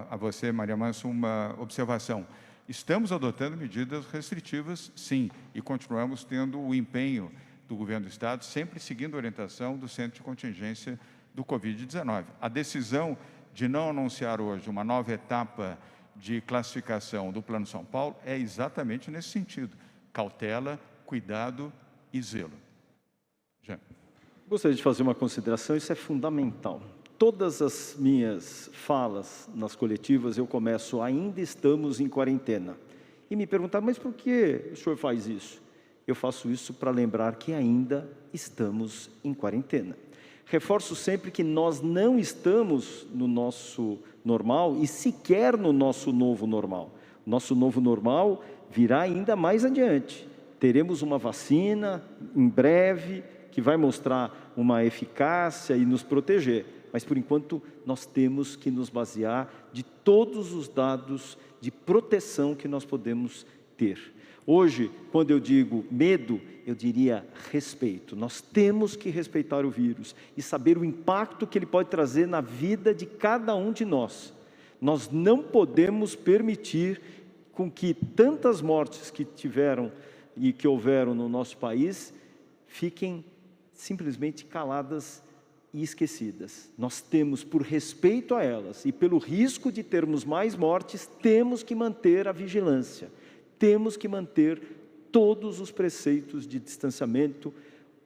a você, Maria Manso, uma observação. Estamos adotando medidas restritivas, sim, e continuamos tendo o empenho do Governo do Estado, sempre seguindo a orientação do Centro de Contingência do Covid-19. A decisão de não anunciar hoje uma nova etapa de classificação do Plano São Paulo é exatamente nesse sentido. Cautela, cuidado e zelo. Jean. Gostaria de fazer uma consideração, isso é fundamental. Todas as minhas falas nas coletivas, eu começo, ainda estamos em quarentena. E me perguntaram, mas por que o senhor faz isso? Eu faço isso para lembrar que ainda estamos em quarentena. Reforço sempre que nós não estamos no nosso normal e sequer no nosso novo normal. Nosso novo normal virá ainda mais adiante. Teremos uma vacina em breve que vai mostrar uma eficácia e nos proteger. Mas, por enquanto, nós temos que nos basear de todos os dados de proteção que nós podemos ter. Hoje, quando eu digo medo, eu diria respeito. Nós temos que respeitar o vírus e saber o impacto que ele pode trazer na vida de cada um de nós. Nós não podemos permitir com que tantas mortes que tiveram e que houveram no nosso país fiquem simplesmente caladas e esquecidas. Nós temos, por respeito a elas e pelo risco de termos mais mortes, temos que manter a vigilância, temos que manter todos os preceitos de distanciamento,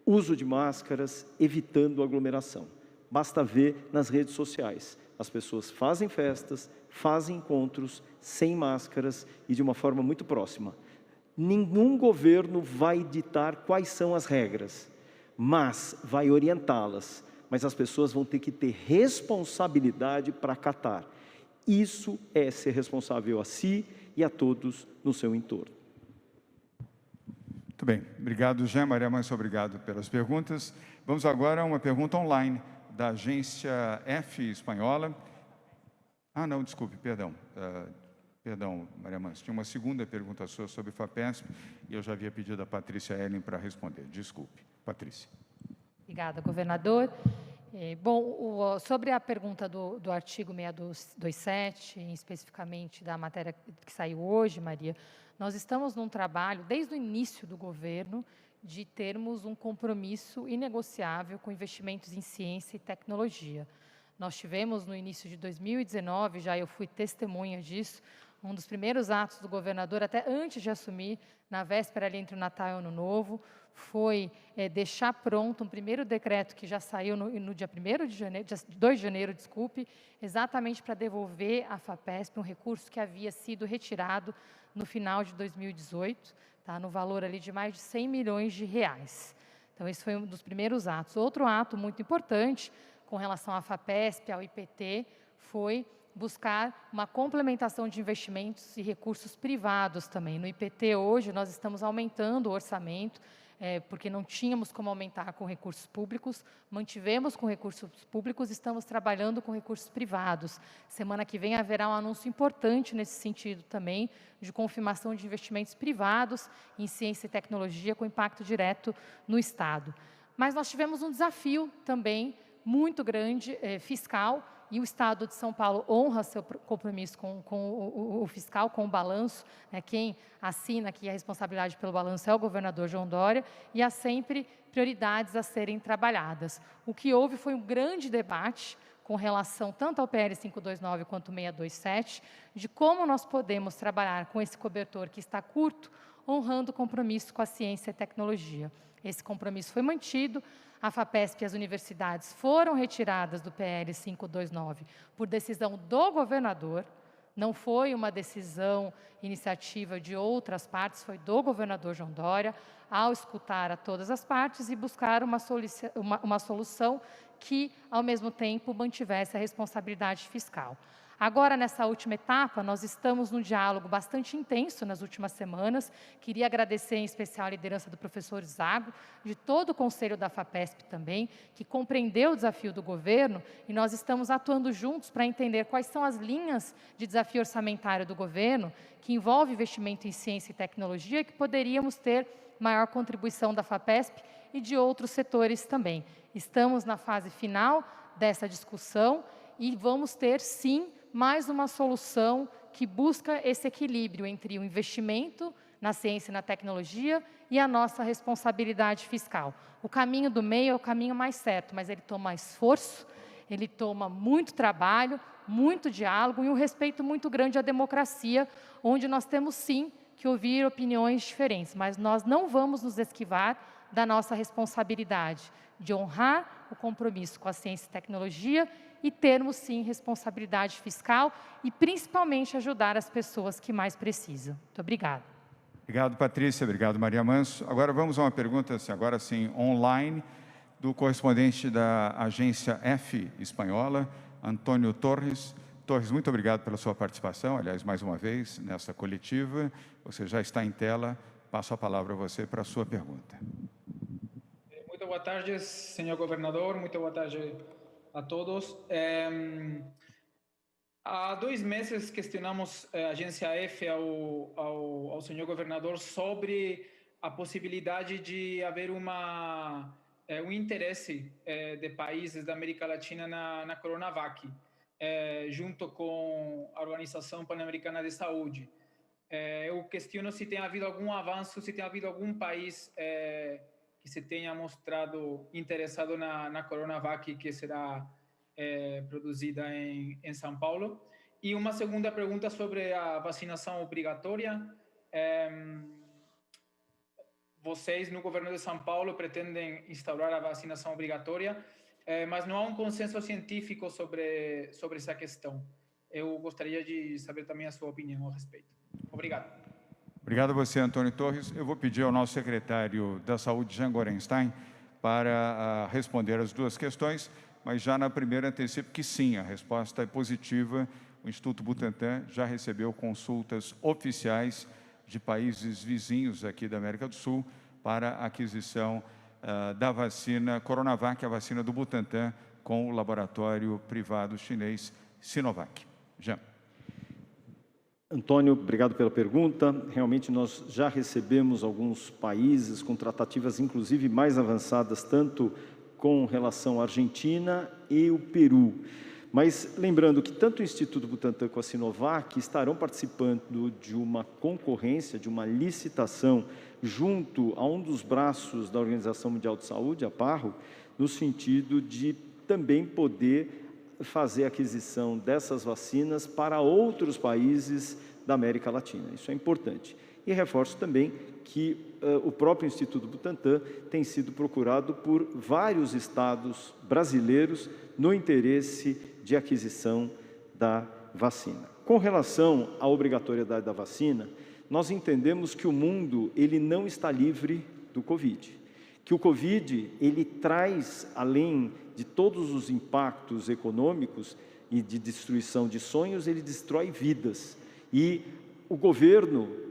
uso de máscaras, evitando aglomeração. Basta ver nas redes sociais, as pessoas fazem festas, fazem encontros sem máscaras e de uma forma muito próxima. Nenhum governo vai ditar quais são as regras, mas vai orientá-las. Mas as pessoas vão ter que ter responsabilidade para acatar. Isso é ser responsável a si e a todos no seu entorno. Muito bem. Obrigado, Jean. Maria Manso, obrigado pelas perguntas. Vamos agora a uma pergunta online da agência F espanhola. Não, desculpe, perdão. Perdão, Maria Manso. Tinha uma segunda pergunta sua sobre FAPESP e eu já havia pedido a Patrícia Ellen para responder. Desculpe. Patrícia. Obrigada, governador. Bom, sobre a pergunta do artigo 627, especificamente da matéria que saiu hoje, Maria, nós estamos num trabalho, desde o início do governo, de termos um compromisso inegociável com investimentos em ciência e tecnologia. Nós tivemos, no início de 2019, já eu fui testemunha disso, um dos primeiros atos do governador, até antes de assumir, na véspera ali entre o Natal e o Ano Novo, foi deixar pronto um primeiro decreto que já saiu no dia 1º de janeiro, dia 2 de janeiro, desculpe, exatamente para devolver à FAPESP um recurso que havia sido retirado no final de 2018, tá, no valor ali de mais de 100 milhões de reais. Então, esse foi um dos primeiros atos. Outro ato muito importante, com relação à FAPESP, ao IPT, foi buscar uma complementação de investimentos e recursos privados também. No IPT, hoje, nós estamos aumentando o orçamento, porque não tínhamos como aumentar com recursos públicos, mantivemos com recursos públicos, estamos trabalhando com recursos privados. Semana que vem haverá um anúncio importante nesse sentido também, de confirmação de investimentos privados em ciência e tecnologia com impacto direto no Estado. Mas nós tivemos um desafio também muito grande, fiscal, e o Estado de São Paulo honra seu compromisso com o fiscal, com o balanço, né? Quem assina aqui a responsabilidade pelo balanço é o governador João Dória, e há sempre prioridades a serem trabalhadas. O que houve foi um grande debate com relação tanto ao PL 529 quanto 627, de como nós podemos trabalhar com esse cobertor que está curto, honrando o compromisso com a ciência e tecnologia. Esse compromisso foi mantido. A FAPESP e as universidades foram retiradas do PL 529 por decisão do governador, não foi uma decisão, iniciativa de outras partes, foi do governador João Dória, ao escutar a todas as partes e buscar uma solução que, ao mesmo tempo, mantivesse a responsabilidade fiscal. Agora, nessa última etapa, nós estamos num diálogo bastante intenso nas últimas semanas. Queria agradecer em especial a liderança do professor Zago, de todo o conselho da FAPESP também, que compreendeu o desafio do governo, e nós estamos atuando juntos para entender quais são as linhas de desafio orçamentário do governo, que envolve investimento em ciência e tecnologia, que poderíamos ter maior contribuição da FAPESP e de outros setores também. Estamos na fase final dessa discussão e vamos ter, sim, mais uma solução que busca esse equilíbrio entre o investimento na ciência e na tecnologia e a nossa responsabilidade fiscal. O caminho do meio é o caminho mais certo, mas ele toma esforço, ele toma muito trabalho, muito diálogo e um respeito muito grande à democracia, onde nós temos, sim, que ouvir opiniões diferentes, mas nós não vamos nos esquivar da nossa responsabilidade de honrar o compromisso com a ciência e tecnologia e termos, sim, responsabilidade fiscal e, principalmente, ajudar as pessoas que mais precisam. Muito obrigada. Obrigado, Patrícia. Obrigado, Maria Manso. Agora vamos a uma pergunta, agora sim, online, do correspondente da agência F espanhola, Antônio Torres. Torres, muito obrigado pela sua participação, aliás, mais uma vez, nessa coletiva. Você já está em tela. Passo a palavra a você para a sua pergunta. Muito boa tarde, senhor governador. Muito boa tarde a todos. Há 2 meses questionamos a agência F ao senhor governador sobre a possibilidade de haver um interesse de países da América Latina na Coronavac, junto com a Organização Pan-Americana de Saúde. Eu questiono se tem havido algum avanço, se tem havido algum país que se tenha mostrado interessado na Coronavac, que será produzida em São Paulo. E uma segunda pergunta sobre a vacinação obrigatória. Vocês, no governo de São Paulo, pretendem instaurar a vacinação obrigatória, mas não há um consenso científico sobre essa questão. Eu gostaria de saber também a sua opinião a respeito. Obrigado. Obrigado a você, Antônio Torres. Eu vou pedir ao nosso secretário da Saúde, Jean Gorenstein, para responder as 2 questões, mas já na primeira antecipo que sim, a resposta é positiva. O Instituto Butantan já recebeu consultas oficiais de países vizinhos aqui da América do Sul para a aquisição da vacina Coronavac, a vacina do Butantan, com o laboratório privado chinês Sinovac. Jean. Antônio, obrigado pela pergunta. Realmente nós já recebemos alguns países com tratativas inclusive mais avançadas, tanto com relação à Argentina e o Peru. Mas lembrando que tanto o Instituto Butantan como a Sinovac estarão participando de uma concorrência, de uma licitação, junto a um dos braços da Organização Mundial de Saúde, a PAHO, no sentido de também poder fazer a aquisição dessas vacinas para outros países da América Latina. Isso é importante. E reforço também que o próprio Instituto Butantan tem sido procurado por vários estados brasileiros no interesse de aquisição da vacina. Com relação à obrigatoriedade da vacina, nós entendemos que o mundo ele não está livre do Covid. Que o Covid ele traz, além de todos os impactos econômicos e de destruição de sonhos, ele destrói vidas. E o governo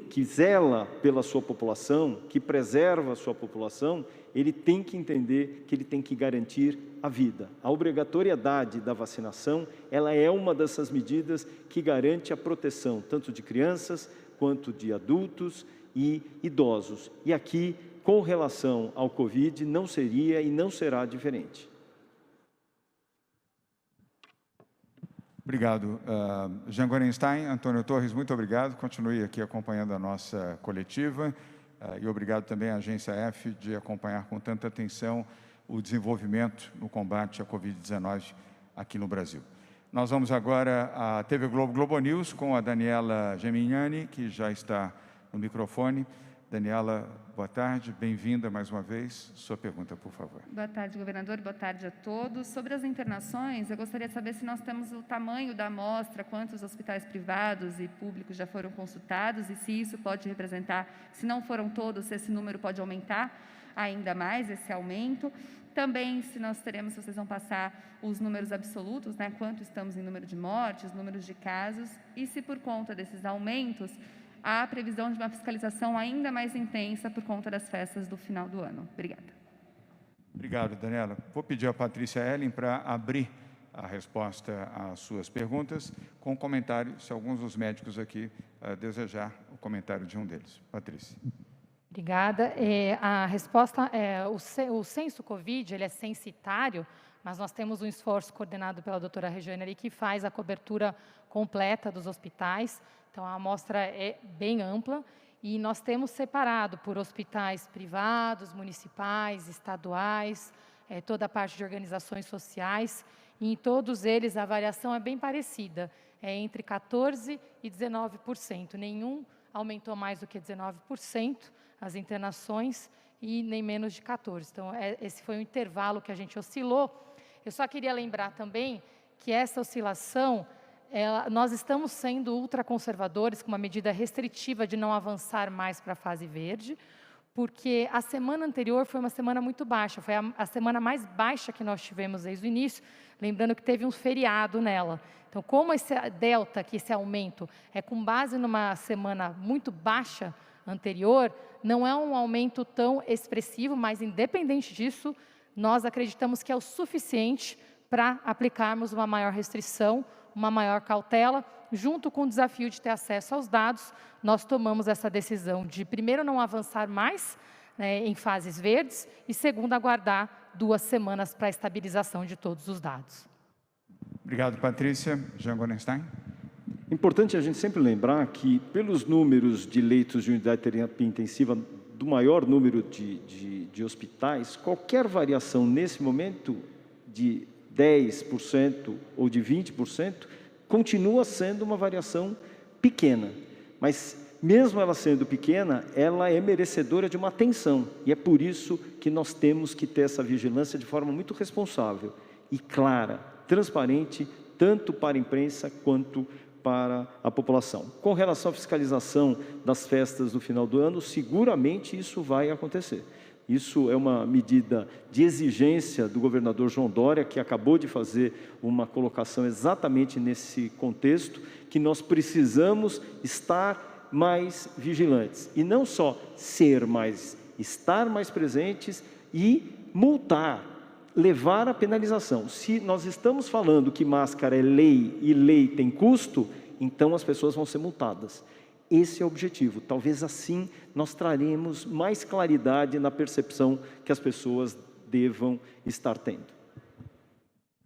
que zela pela sua população, que preserva a sua população, ele tem que entender que ele tem que garantir a vida. A obrigatoriedade da vacinação, ela é uma dessas medidas que garante a proteção, tanto de crianças, quanto de adultos e idosos. E aqui, com relação ao Covid, não seria e não será diferente. Obrigado, Jean Gorenstein. Antônio Torres, muito obrigado. Continue aqui acompanhando a nossa coletiva. E obrigado também à Agência F de acompanhar com tanta atenção o desenvolvimento no combate à Covid-19 aqui no Brasil. Nós vamos agora à TV Globo, Globo News, com a Daniela Gemignani, que já está no microfone. Daniela, boa tarde, bem-vinda mais uma vez. Sua pergunta, por favor. Boa tarde, governador, boa tarde a todos. Sobre as internações, eu gostaria de saber se nós temos o tamanho da amostra, quantos hospitais privados e públicos já foram consultados e se isso pode representar, se não foram todos, se esse número pode aumentar ainda mais, esse aumento. Também, se nós teremos, se vocês vão passar os números absolutos, né, quanto estamos em número de mortes, números de casos, e se por conta desses aumentos, há a previsão de uma fiscalização ainda mais intensa por conta das festas do final do ano. Obrigada. Obrigado, Daniela. Vou pedir a Patrícia Ellen para abrir a resposta às suas perguntas com um comentário, se alguns dos médicos aqui desejar o comentário de um deles. Patrícia. Obrigada. A resposta é o censo Covid, ele é censitário, mas nós temos um esforço coordenado pela doutora Regiane ali, que faz a cobertura completa dos hospitais. Então, a amostra é bem ampla e nós temos separado por hospitais privados, municipais, estaduais, toda a parte de organizações sociais. E em todos eles, a variação é bem parecida, é entre 14% e 19%. Nenhum aumentou mais do que 19% as internações e nem menos de 14%. Então, esse foi o intervalo que a gente oscilou. Eu só queria lembrar também que essa oscilação, nós estamos sendo ultraconservadores com uma medida restritiva de não avançar mais para a fase verde, porque a semana anterior foi uma semana muito baixa, foi a semana mais baixa que nós tivemos desde o início, lembrando que teve um feriado nela. Então, como esse delta, que esse aumento é com base numa semana muito baixa anterior, não é um aumento tão expressivo, mas independente disso, nós acreditamos que é o suficiente para aplicarmos uma maior restrição, uma maior cautela, junto com o desafio de ter acesso aos dados, nós tomamos essa decisão de, primeiro, não avançar mais em fases verdes e, segundo, aguardar 2 semanas para a estabilização de todos os dados. Obrigado, Patrícia. Jean Gorenstein. Importante a gente sempre lembrar que, pelos números de leitos de unidade de terapia intensiva, do maior número de hospitais, qualquer variação nesse momento de 10% ou de 20%, continua sendo uma variação pequena. Mas, mesmo ela sendo pequena, ela é merecedora de uma atenção. E é por isso que nós temos que ter essa vigilância de forma muito responsável e clara, transparente, tanto para a imprensa quanto para a população. Com relação à fiscalização das festas do final do ano, seguramente isso vai acontecer. Isso é uma medida de exigência do governador João Dória, que acabou de fazer uma colocação exatamente nesse contexto, que nós precisamos estar mais vigilantes. E não só ser mais, estar mais presentes e multar, levar a penalização. Se nós estamos falando que máscara é lei e lei tem custo, então as pessoas vão ser multadas. Esse é o objetivo. Talvez assim nós traremos mais claridade na percepção que as pessoas devam estar tendo.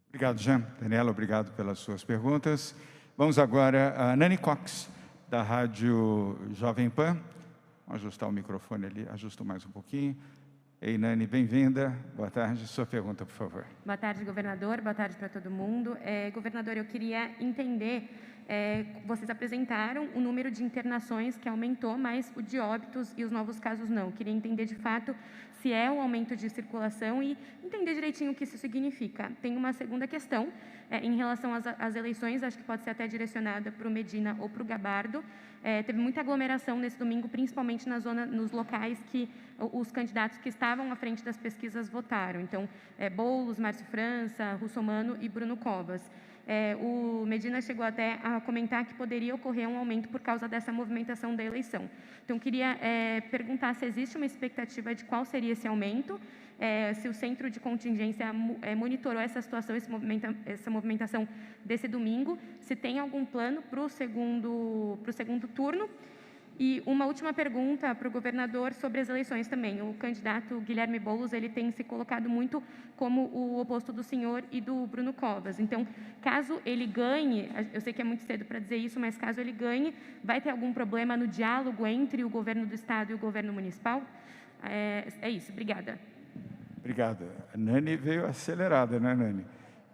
Obrigado, Jean. Daniela, obrigado pelas suas perguntas. Vamos agora a Nani Cox, da Rádio Jovem Pan. Vamos ajustar o microfone ali, ajusta mais um pouquinho. Ei, Nani, bem-vinda. Boa tarde. Sua pergunta, por favor. Boa tarde, governador. Boa tarde para todo mundo. Governador, eu queria entender, vocês apresentaram o número de internações que aumentou, mas o de óbitos e os novos casos não. Eu queria entender, de fato, se é um aumento de circulação e entender direitinho o que isso significa. Tem uma segunda questão, em relação às eleições, acho que pode ser até direcionada para o Medina ou para o Gabardo. Teve muita aglomeração nesse domingo, principalmente nos locais que os candidatos que estavam à frente das pesquisas votaram. Então, Boulos, Márcio França, Russomano e Bruno Covas. O Medina chegou até a comentar que poderia ocorrer um aumento por causa dessa movimentação da eleição. Então, queria perguntar se existe uma expectativa de qual seria esse aumento, se o centro de contingência monitorou essa situação, essa movimentação desse domingo, se tem algum plano para o segundo turno. E uma última pergunta para o governador sobre as eleições também. O candidato Guilherme Boulos, ele tem se colocado muito como o oposto do senhor e do Bruno Covas. Então, caso ele ganhe, eu sei que é muito cedo para dizer isso, mas caso ele ganhe, vai ter algum problema no diálogo entre o governo do Estado e o governo municipal? É isso, obrigada. Obrigado. A Nani veio acelerada, né, Nani?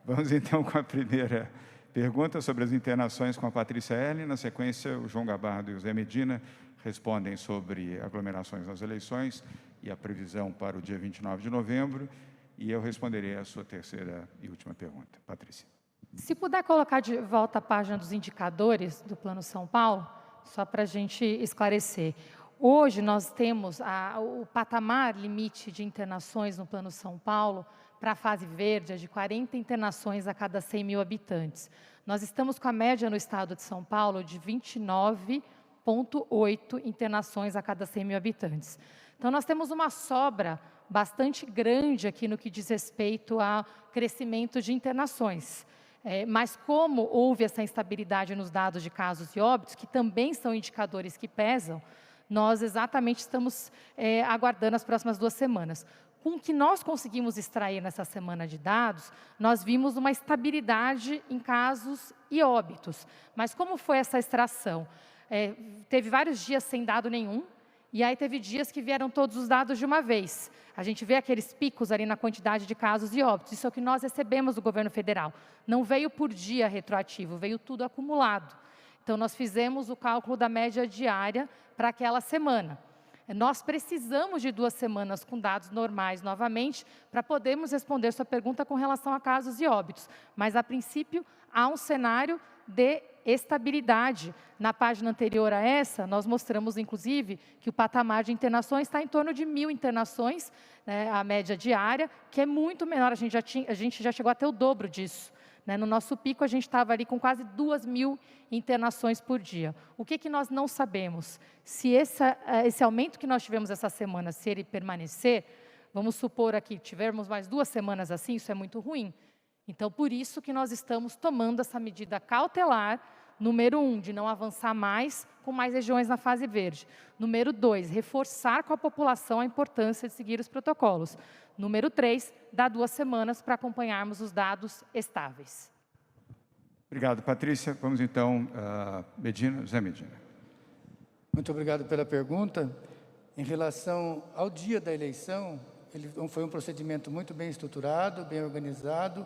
Vamos então com a primeira pergunta sobre as internações com a Patrícia Erlen. Na sequência, o João Gabardo e o Zé Medina respondem sobre aglomerações nas eleições e a previsão para o dia 29 de novembro. E eu responderei a sua terceira e última pergunta. Patrícia. Se puder colocar de volta a página dos indicadores do Plano São Paulo, só para a gente esclarecer. Hoje nós temos o patamar limite de internações no Plano São Paulo para a fase verde, de 40 internações a cada 100 mil habitantes. Nós estamos com a média no estado de São Paulo de 29,8 internações a cada 100 mil habitantes. Então, nós temos uma sobra bastante grande aqui no que diz respeito ao crescimento de internações. Mas como houve essa instabilidade nos dados de casos e óbitos, que também são indicadores que pesam, nós exatamente estamos aguardando as próximas 2 semanas. Com o que nós conseguimos extrair nessa semana de dados, nós vimos uma estabilidade em casos e óbitos. Mas como foi essa extração? Teve vários dias sem dado nenhum, e aí teve dias que vieram todos os dados de uma vez. A gente vê aqueles picos ali na quantidade de casos e óbitos. Isso é o que nós recebemos do governo federal. Não veio por dia retroativo, veio tudo acumulado. Então, nós fizemos o cálculo da média diária para aquela semana. Nós precisamos de 2 semanas com dados normais novamente para podermos responder sua pergunta com relação a casos e óbitos. Mas, a princípio, há um cenário de estabilidade. Na página anterior a essa, nós mostramos, inclusive, que o patamar de internações está em torno de 1.000 internações, né, a média diária, que é muito menor, a gente já chegou até o dobro disso. No nosso pico, a gente estava ali com quase 2.000 internações por dia. O que nós não sabemos? Se esse aumento que nós tivemos essa semana, se ele permanecer, vamos supor aqui, tivermos mais 2 semanas assim, isso é muito ruim. Então, por isso que nós estamos tomando essa medida cautelar, número 1, de não avançar mais com mais regiões na fase verde. Número 2, reforçar com a população a importância de seguir os protocolos. Número 3, dar 2 semanas para acompanharmos os dados estáveis. Obrigado, Patrícia. Vamos então, Medina, Zé Medina. Muito obrigado pela pergunta. Em relação ao dia da eleição, foi um procedimento muito bem estruturado, bem organizado.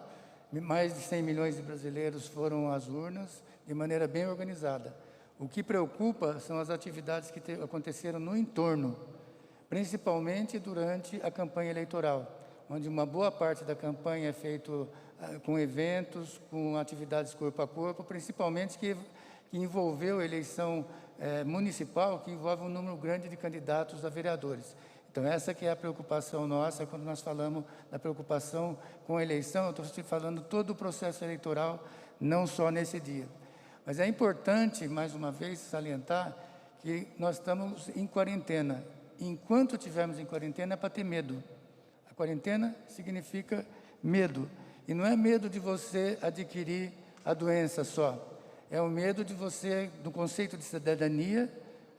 Mais de 100 milhões de brasileiros foram às urnas de maneira bem organizada. O que preocupa são as atividades que aconteceram no entorno, principalmente durante a campanha eleitoral, onde uma boa parte da campanha é feito com eventos, com atividades corpo a corpo, principalmente que envolveu a eleição municipal, que envolve um número grande de candidatos a vereadores. Então, essa que é a preocupação nossa, quando nós falamos da preocupação com a eleição, eu estou falando todo o processo eleitoral, não só nesse dia. Mas é importante, mais uma vez, salientar que nós estamos em quarentena. Enquanto estivermos em quarentena, é para ter medo. A quarentena significa medo. E não é medo de você adquirir a doença só. É o medo de você, do conceito de cidadania,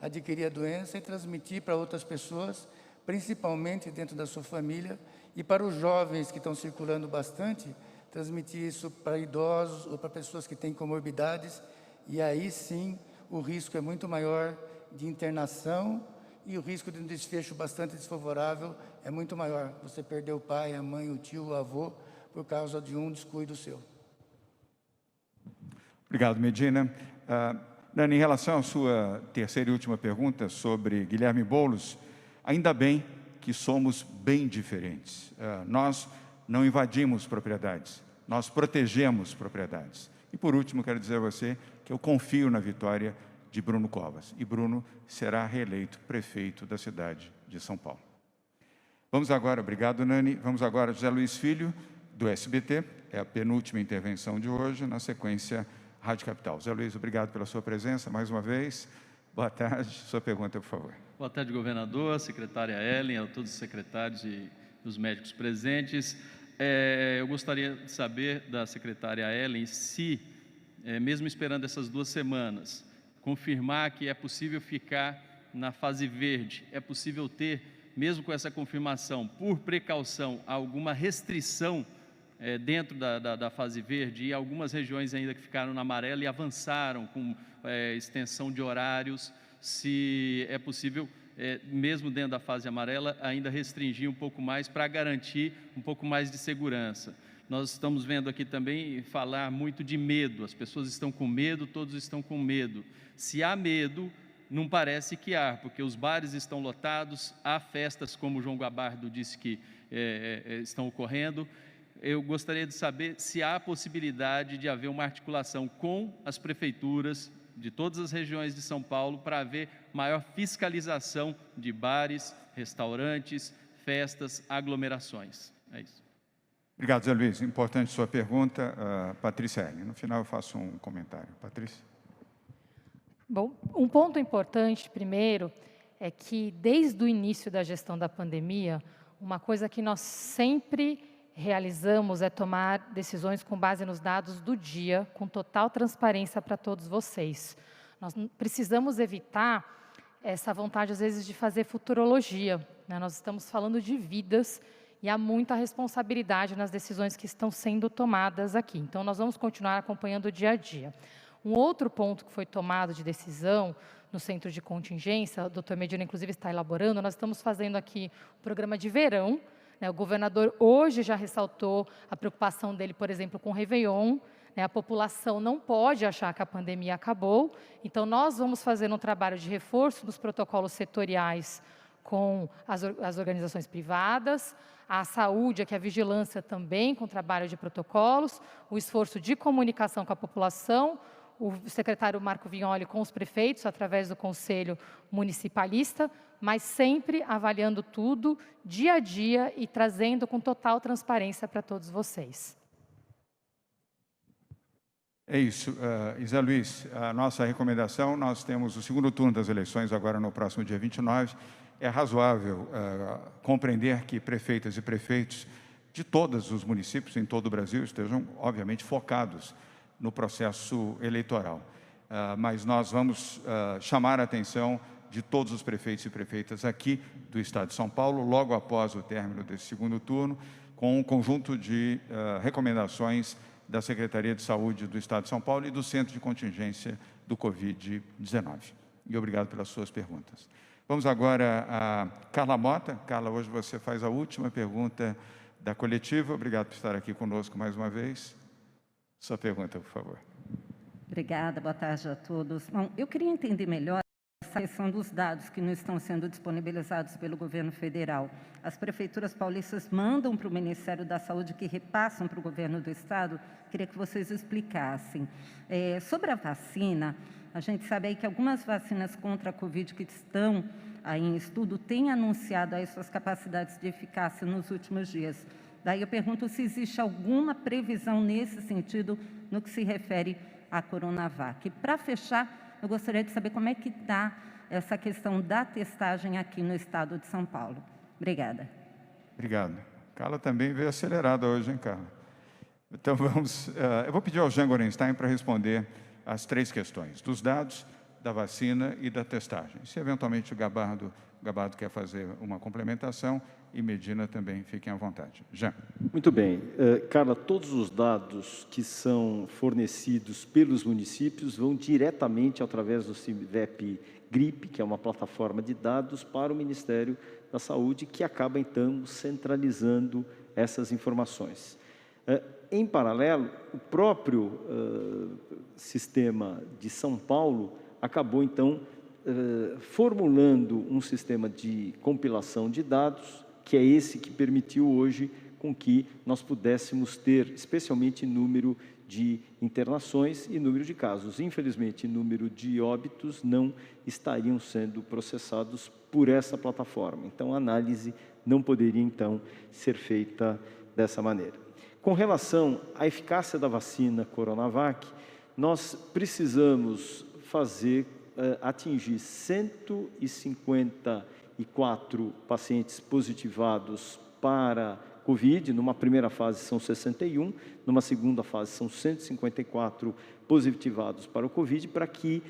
adquirir a doença e transmitir para outras pessoas, principalmente dentro da sua família, E para os jovens que estão circulando bastante, transmitir isso para idosos ou para pessoas que têm comorbidades, e aí sim o risco é muito maior de internação e o risco de um desfecho bastante desfavorável é muito maior. Você perder o pai, a mãe, o tio, o avô, por causa de um descuido seu. Obrigado, Medina. Nani, em relação à sua terceira e última pergunta sobre Guilherme Boulos, ainda bem que somos bem diferentes. Nós não invadimos propriedades, nós protegemos propriedades. E, por último, quero dizer a você que eu confio na vitória de Bruno Covas. E Bruno será reeleito prefeito da cidade de São Paulo. Vamos agora, obrigado, Nani. Vamos agora, José Luiz Filho, do SBT. É a penúltima intervenção de hoje, na sequência, Rádio Capital. José Luiz, obrigado pela sua presença mais uma vez. Boa tarde. Sua pergunta, por favor. Boa tarde, governador, secretária Ellen, a todos os secretários e os médicos presentes. Eu gostaria de saber da secretária Ellen se, mesmo esperando essas 2 semanas, confirmar que é possível ficar na fase verde, é possível ter, mesmo com essa confirmação, por precaução, alguma restrição dentro da fase verde e algumas regiões ainda que ficaram na amarela e avançaram com extensão de horários, se é possível, mesmo dentro da fase amarela, ainda restringir um pouco mais para garantir um pouco mais de segurança. Nós estamos vendo aqui também falar muito de medo, as pessoas estão com medo, todos estão com medo. Se há medo, não parece que há, porque os bares estão lotados, há festas, como o João Gabardo disse que estão ocorrendo. Eu gostaria de saber se há a possibilidade de haver uma articulação com as prefeituras de todas as regiões de São Paulo para haver maior fiscalização de bares, restaurantes, festas, aglomerações. É isso. Obrigado, Zé Luiz. Importante sua pergunta. Patrícia Ellen. No final eu faço um comentário. Patrícia. Bom, um ponto importante, primeiro, é que desde o início da gestão da pandemia, uma coisa que nós sempre realizamos é tomar decisões com base nos dados do dia, com total transparência para todos vocês. Nós precisamos evitar essa vontade, às vezes, de fazer futurologia, né? Nós estamos falando de vidas e há muita responsabilidade nas decisões que estão sendo tomadas aqui. Então, nós vamos continuar acompanhando o dia a dia. Um outro ponto que foi tomado de decisão no centro de contingência, o doutor Medina, inclusive, está elaborando, nós estamos fazendo aqui um programa de verão. O governador hoje já ressaltou a preocupação dele, por exemplo, com o Réveillon. A população não pode achar que a pandemia acabou. Então, nós vamos fazer um trabalho de reforço dos protocolos setoriais com as organizações privadas, a saúde, aqui a vigilância também com trabalho de protocolos, o esforço de comunicação com a população, o secretário Marco Vignoli com os prefeitos, através do Conselho Municipalista, mas sempre avaliando tudo, dia a dia, e trazendo com total transparência para todos vocês. É isso. Zé Luiz, a nossa recomendação, nós temos o segundo turno das eleições agora no próximo dia 29. É razoável compreender que prefeitas e prefeitos de todos os municípios em todo o Brasil estejam, obviamente, focados no processo eleitoral. Mas nós vamos chamar a atenção de todos os prefeitos e prefeitas aqui do Estado de São Paulo, logo após o término desse segundo turno, com um conjunto de recomendações da Secretaria de Saúde do Estado de São Paulo e do Centro de Contingência do Covid-19. E obrigado pelas suas perguntas. Vamos agora a Carla Mota. Carla, hoje você faz a última pergunta da coletiva. Obrigado por estar aqui conosco mais uma vez. Sua pergunta, por favor. Obrigada, boa tarde a todos. Bom, eu queria entender melhor essa questão dos dados que não estão sendo disponibilizados pelo governo federal. As prefeituras paulistas mandam para o Ministério da Saúde, que repassam para o governo do Estado. Queria que vocês explicassem. Sobre a vacina, a gente sabe aí que algumas vacinas contra a Covid que estão aí em estudo têm anunciado aí suas capacidades de eficácia nos últimos dias. Daí eu pergunto se existe alguma previsão nesse sentido no que se refere à Coronavac. E para fechar, eu gostaria de saber como é que está essa questão da testagem aqui no estado de São Paulo. Obrigada. Obrigado. Carla também veio acelerada hoje, hein, Carla? Então vamos... eu vou pedir ao Jean Gorenstein para responder as 3 questões, dos dados, da vacina e da testagem. Se eventualmente o Gabardo quer fazer uma complementação, e Medina também, fiquem à vontade. Jean. Muito bem. Carla, todos os dados que são fornecidos pelos municípios vão diretamente através do CIVEP GRIP, que é uma plataforma de dados, para o Ministério da Saúde, que acaba, então, centralizando essas informações. Em paralelo, o próprio sistema de São Paulo acabou, então, formulando um sistema de compilação de dados, que é esse que permitiu hoje com que nós pudéssemos ter, especialmente, número de internações e número de casos. Infelizmente, número de óbitos não estariam sendo processados por essa plataforma. Então, a análise não poderia, então, ser feita dessa maneira. Com relação à eficácia da vacina Coronavac, nós precisamos atingir 154 pacientes positivados para Covid. Numa primeira fase são 61, numa segunda fase são 154 positivados para o Covid, para que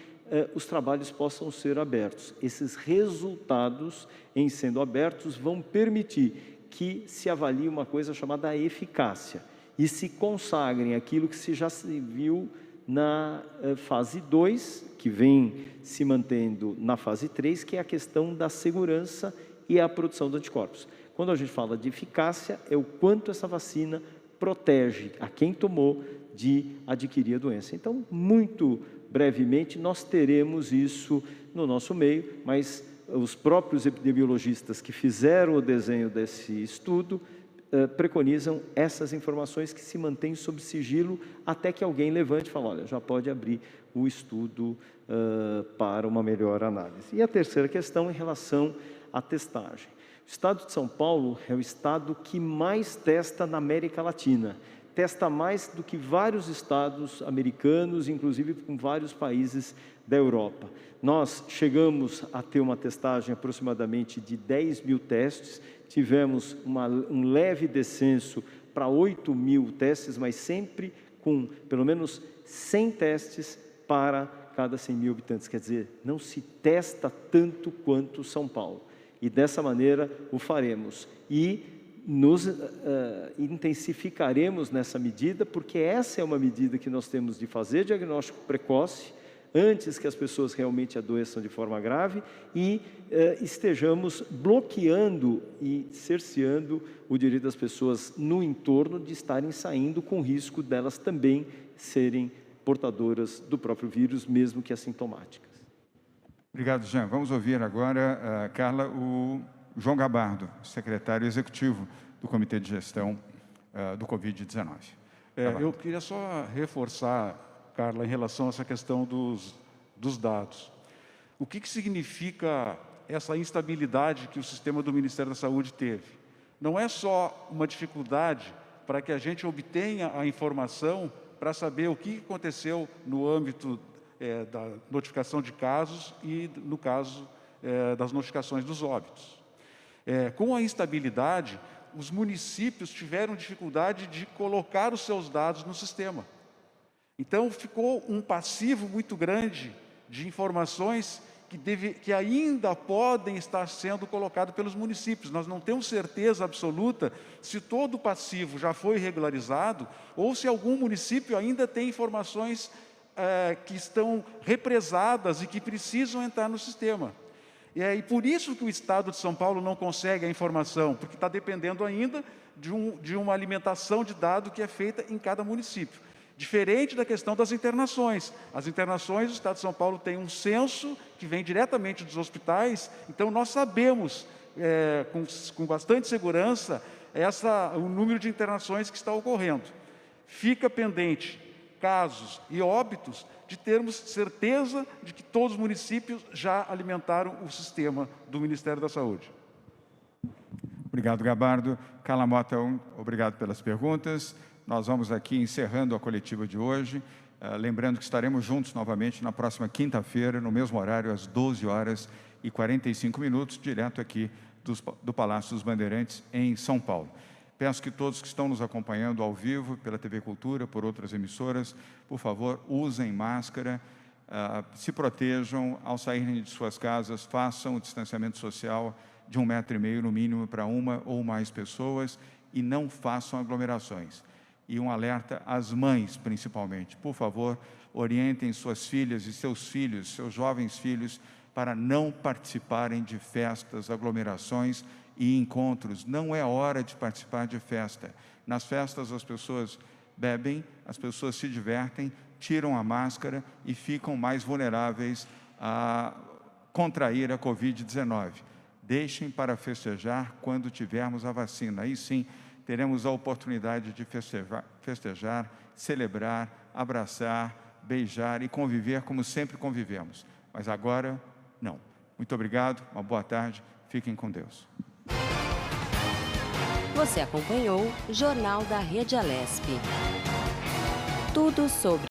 os trabalhos possam ser abertos. Esses resultados, em sendo abertos, vão permitir que se avalie uma coisa chamada eficácia e se consagrem aquilo que já se viu na fase 2, que vem se mantendo na fase 3, que é a questão da segurança e a produção de anticorpos. Quando a gente fala de eficácia, é o quanto essa vacina protege a quem tomou de adquirir a doença. Então, muito brevemente, nós teremos isso no nosso meio, mas os próprios epidemiologistas que fizeram o desenho desse estudo preconizam essas informações que se mantêm sob sigilo até que alguém levante e fale, olha, já pode abrir o estudo para uma melhor análise. E a terceira questão em relação à testagem. O estado de São Paulo é o estado que mais testa na América Latina. Testa mais do que vários estados americanos, inclusive com vários países da Europa. Nós chegamos a ter uma testagem aproximadamente de 10 mil testes, tivemos um leve descenso para 8 mil testes, mas sempre com pelo menos 100 testes para cada 100 mil habitantes. Quer dizer, não se testa tanto quanto São Paulo. E dessa maneira o faremos. E nos intensificaremos nessa medida, porque essa é uma medida que nós temos de fazer diagnóstico precoce, antes que as pessoas realmente adoeçam de forma grave e estejamos bloqueando e cerceando o direito das pessoas no entorno de estarem saindo com risco delas também serem portadoras do próprio vírus, mesmo que assintomáticas. Obrigado, Jean. Vamos ouvir agora, Carla, o João Gabardo, secretário executivo do Comitê de Gestão do Covid-19. Eu queria só reforçar, Carla, em relação a essa questão dos dados. O que significa essa instabilidade que o sistema do Ministério da Saúde teve? Não é só uma dificuldade para que a gente obtenha a informação para saber o que aconteceu no âmbito da notificação de casos e, no caso, das notificações dos óbitos. Com a instabilidade, os municípios tiveram dificuldade de colocar os seus dados no sistema. Então, ficou um passivo muito grande de informações que ainda podem estar sendo colocadas pelos municípios. Nós não temos certeza absoluta se todo o passivo já foi regularizado ou se algum município ainda tem informações que estão represadas e que precisam entrar no sistema. E por isso que o Estado de São Paulo não consegue a informação, porque está dependendo ainda de uma alimentação de dado que é feita em cada município. Diferente da questão das internações. As internações, o Estado de São Paulo tem um censo que vem diretamente dos hospitais, então nós sabemos com bastante segurança o número de internações que está ocorrendo. Fica pendente casos e óbitos de termos certeza de que todos os municípios já alimentaram o sistema do Ministério da Saúde. Obrigado, Gabardo. Carla Mota, obrigado pelas perguntas. Nós vamos aqui encerrando a coletiva de hoje, lembrando que estaremos juntos novamente na próxima quinta-feira, no mesmo horário, às 12h45, direto aqui do Palácio dos Bandeirantes, em São Paulo. Peço que todos que estão nos acompanhando ao vivo, pela TV Cultura, por outras emissoras, por favor, usem máscara se protejam ao saírem de suas casas, façam o distanciamento social de 1,5 metro no mínimo para uma ou mais pessoas e não façam aglomerações. E um alerta às mães, principalmente. Por favor, orientem suas filhas e seus filhos, seus jovens filhos, para não participarem de festas, aglomerações e encontros. Não é hora de participar de festa. Nas festas as pessoas bebem, as pessoas se divertem, tiram a máscara e ficam mais vulneráveis a contrair a Covid-19. Deixem para festejar quando tivermos a vacina. Aí sim, teremos a oportunidade de festejar, celebrar, abraçar, beijar e conviver como sempre convivemos. Mas agora, não. Muito obrigado, uma boa tarde, fiquem com Deus. Você acompanhou o Jornal da Rede Alesp. Tudo sobre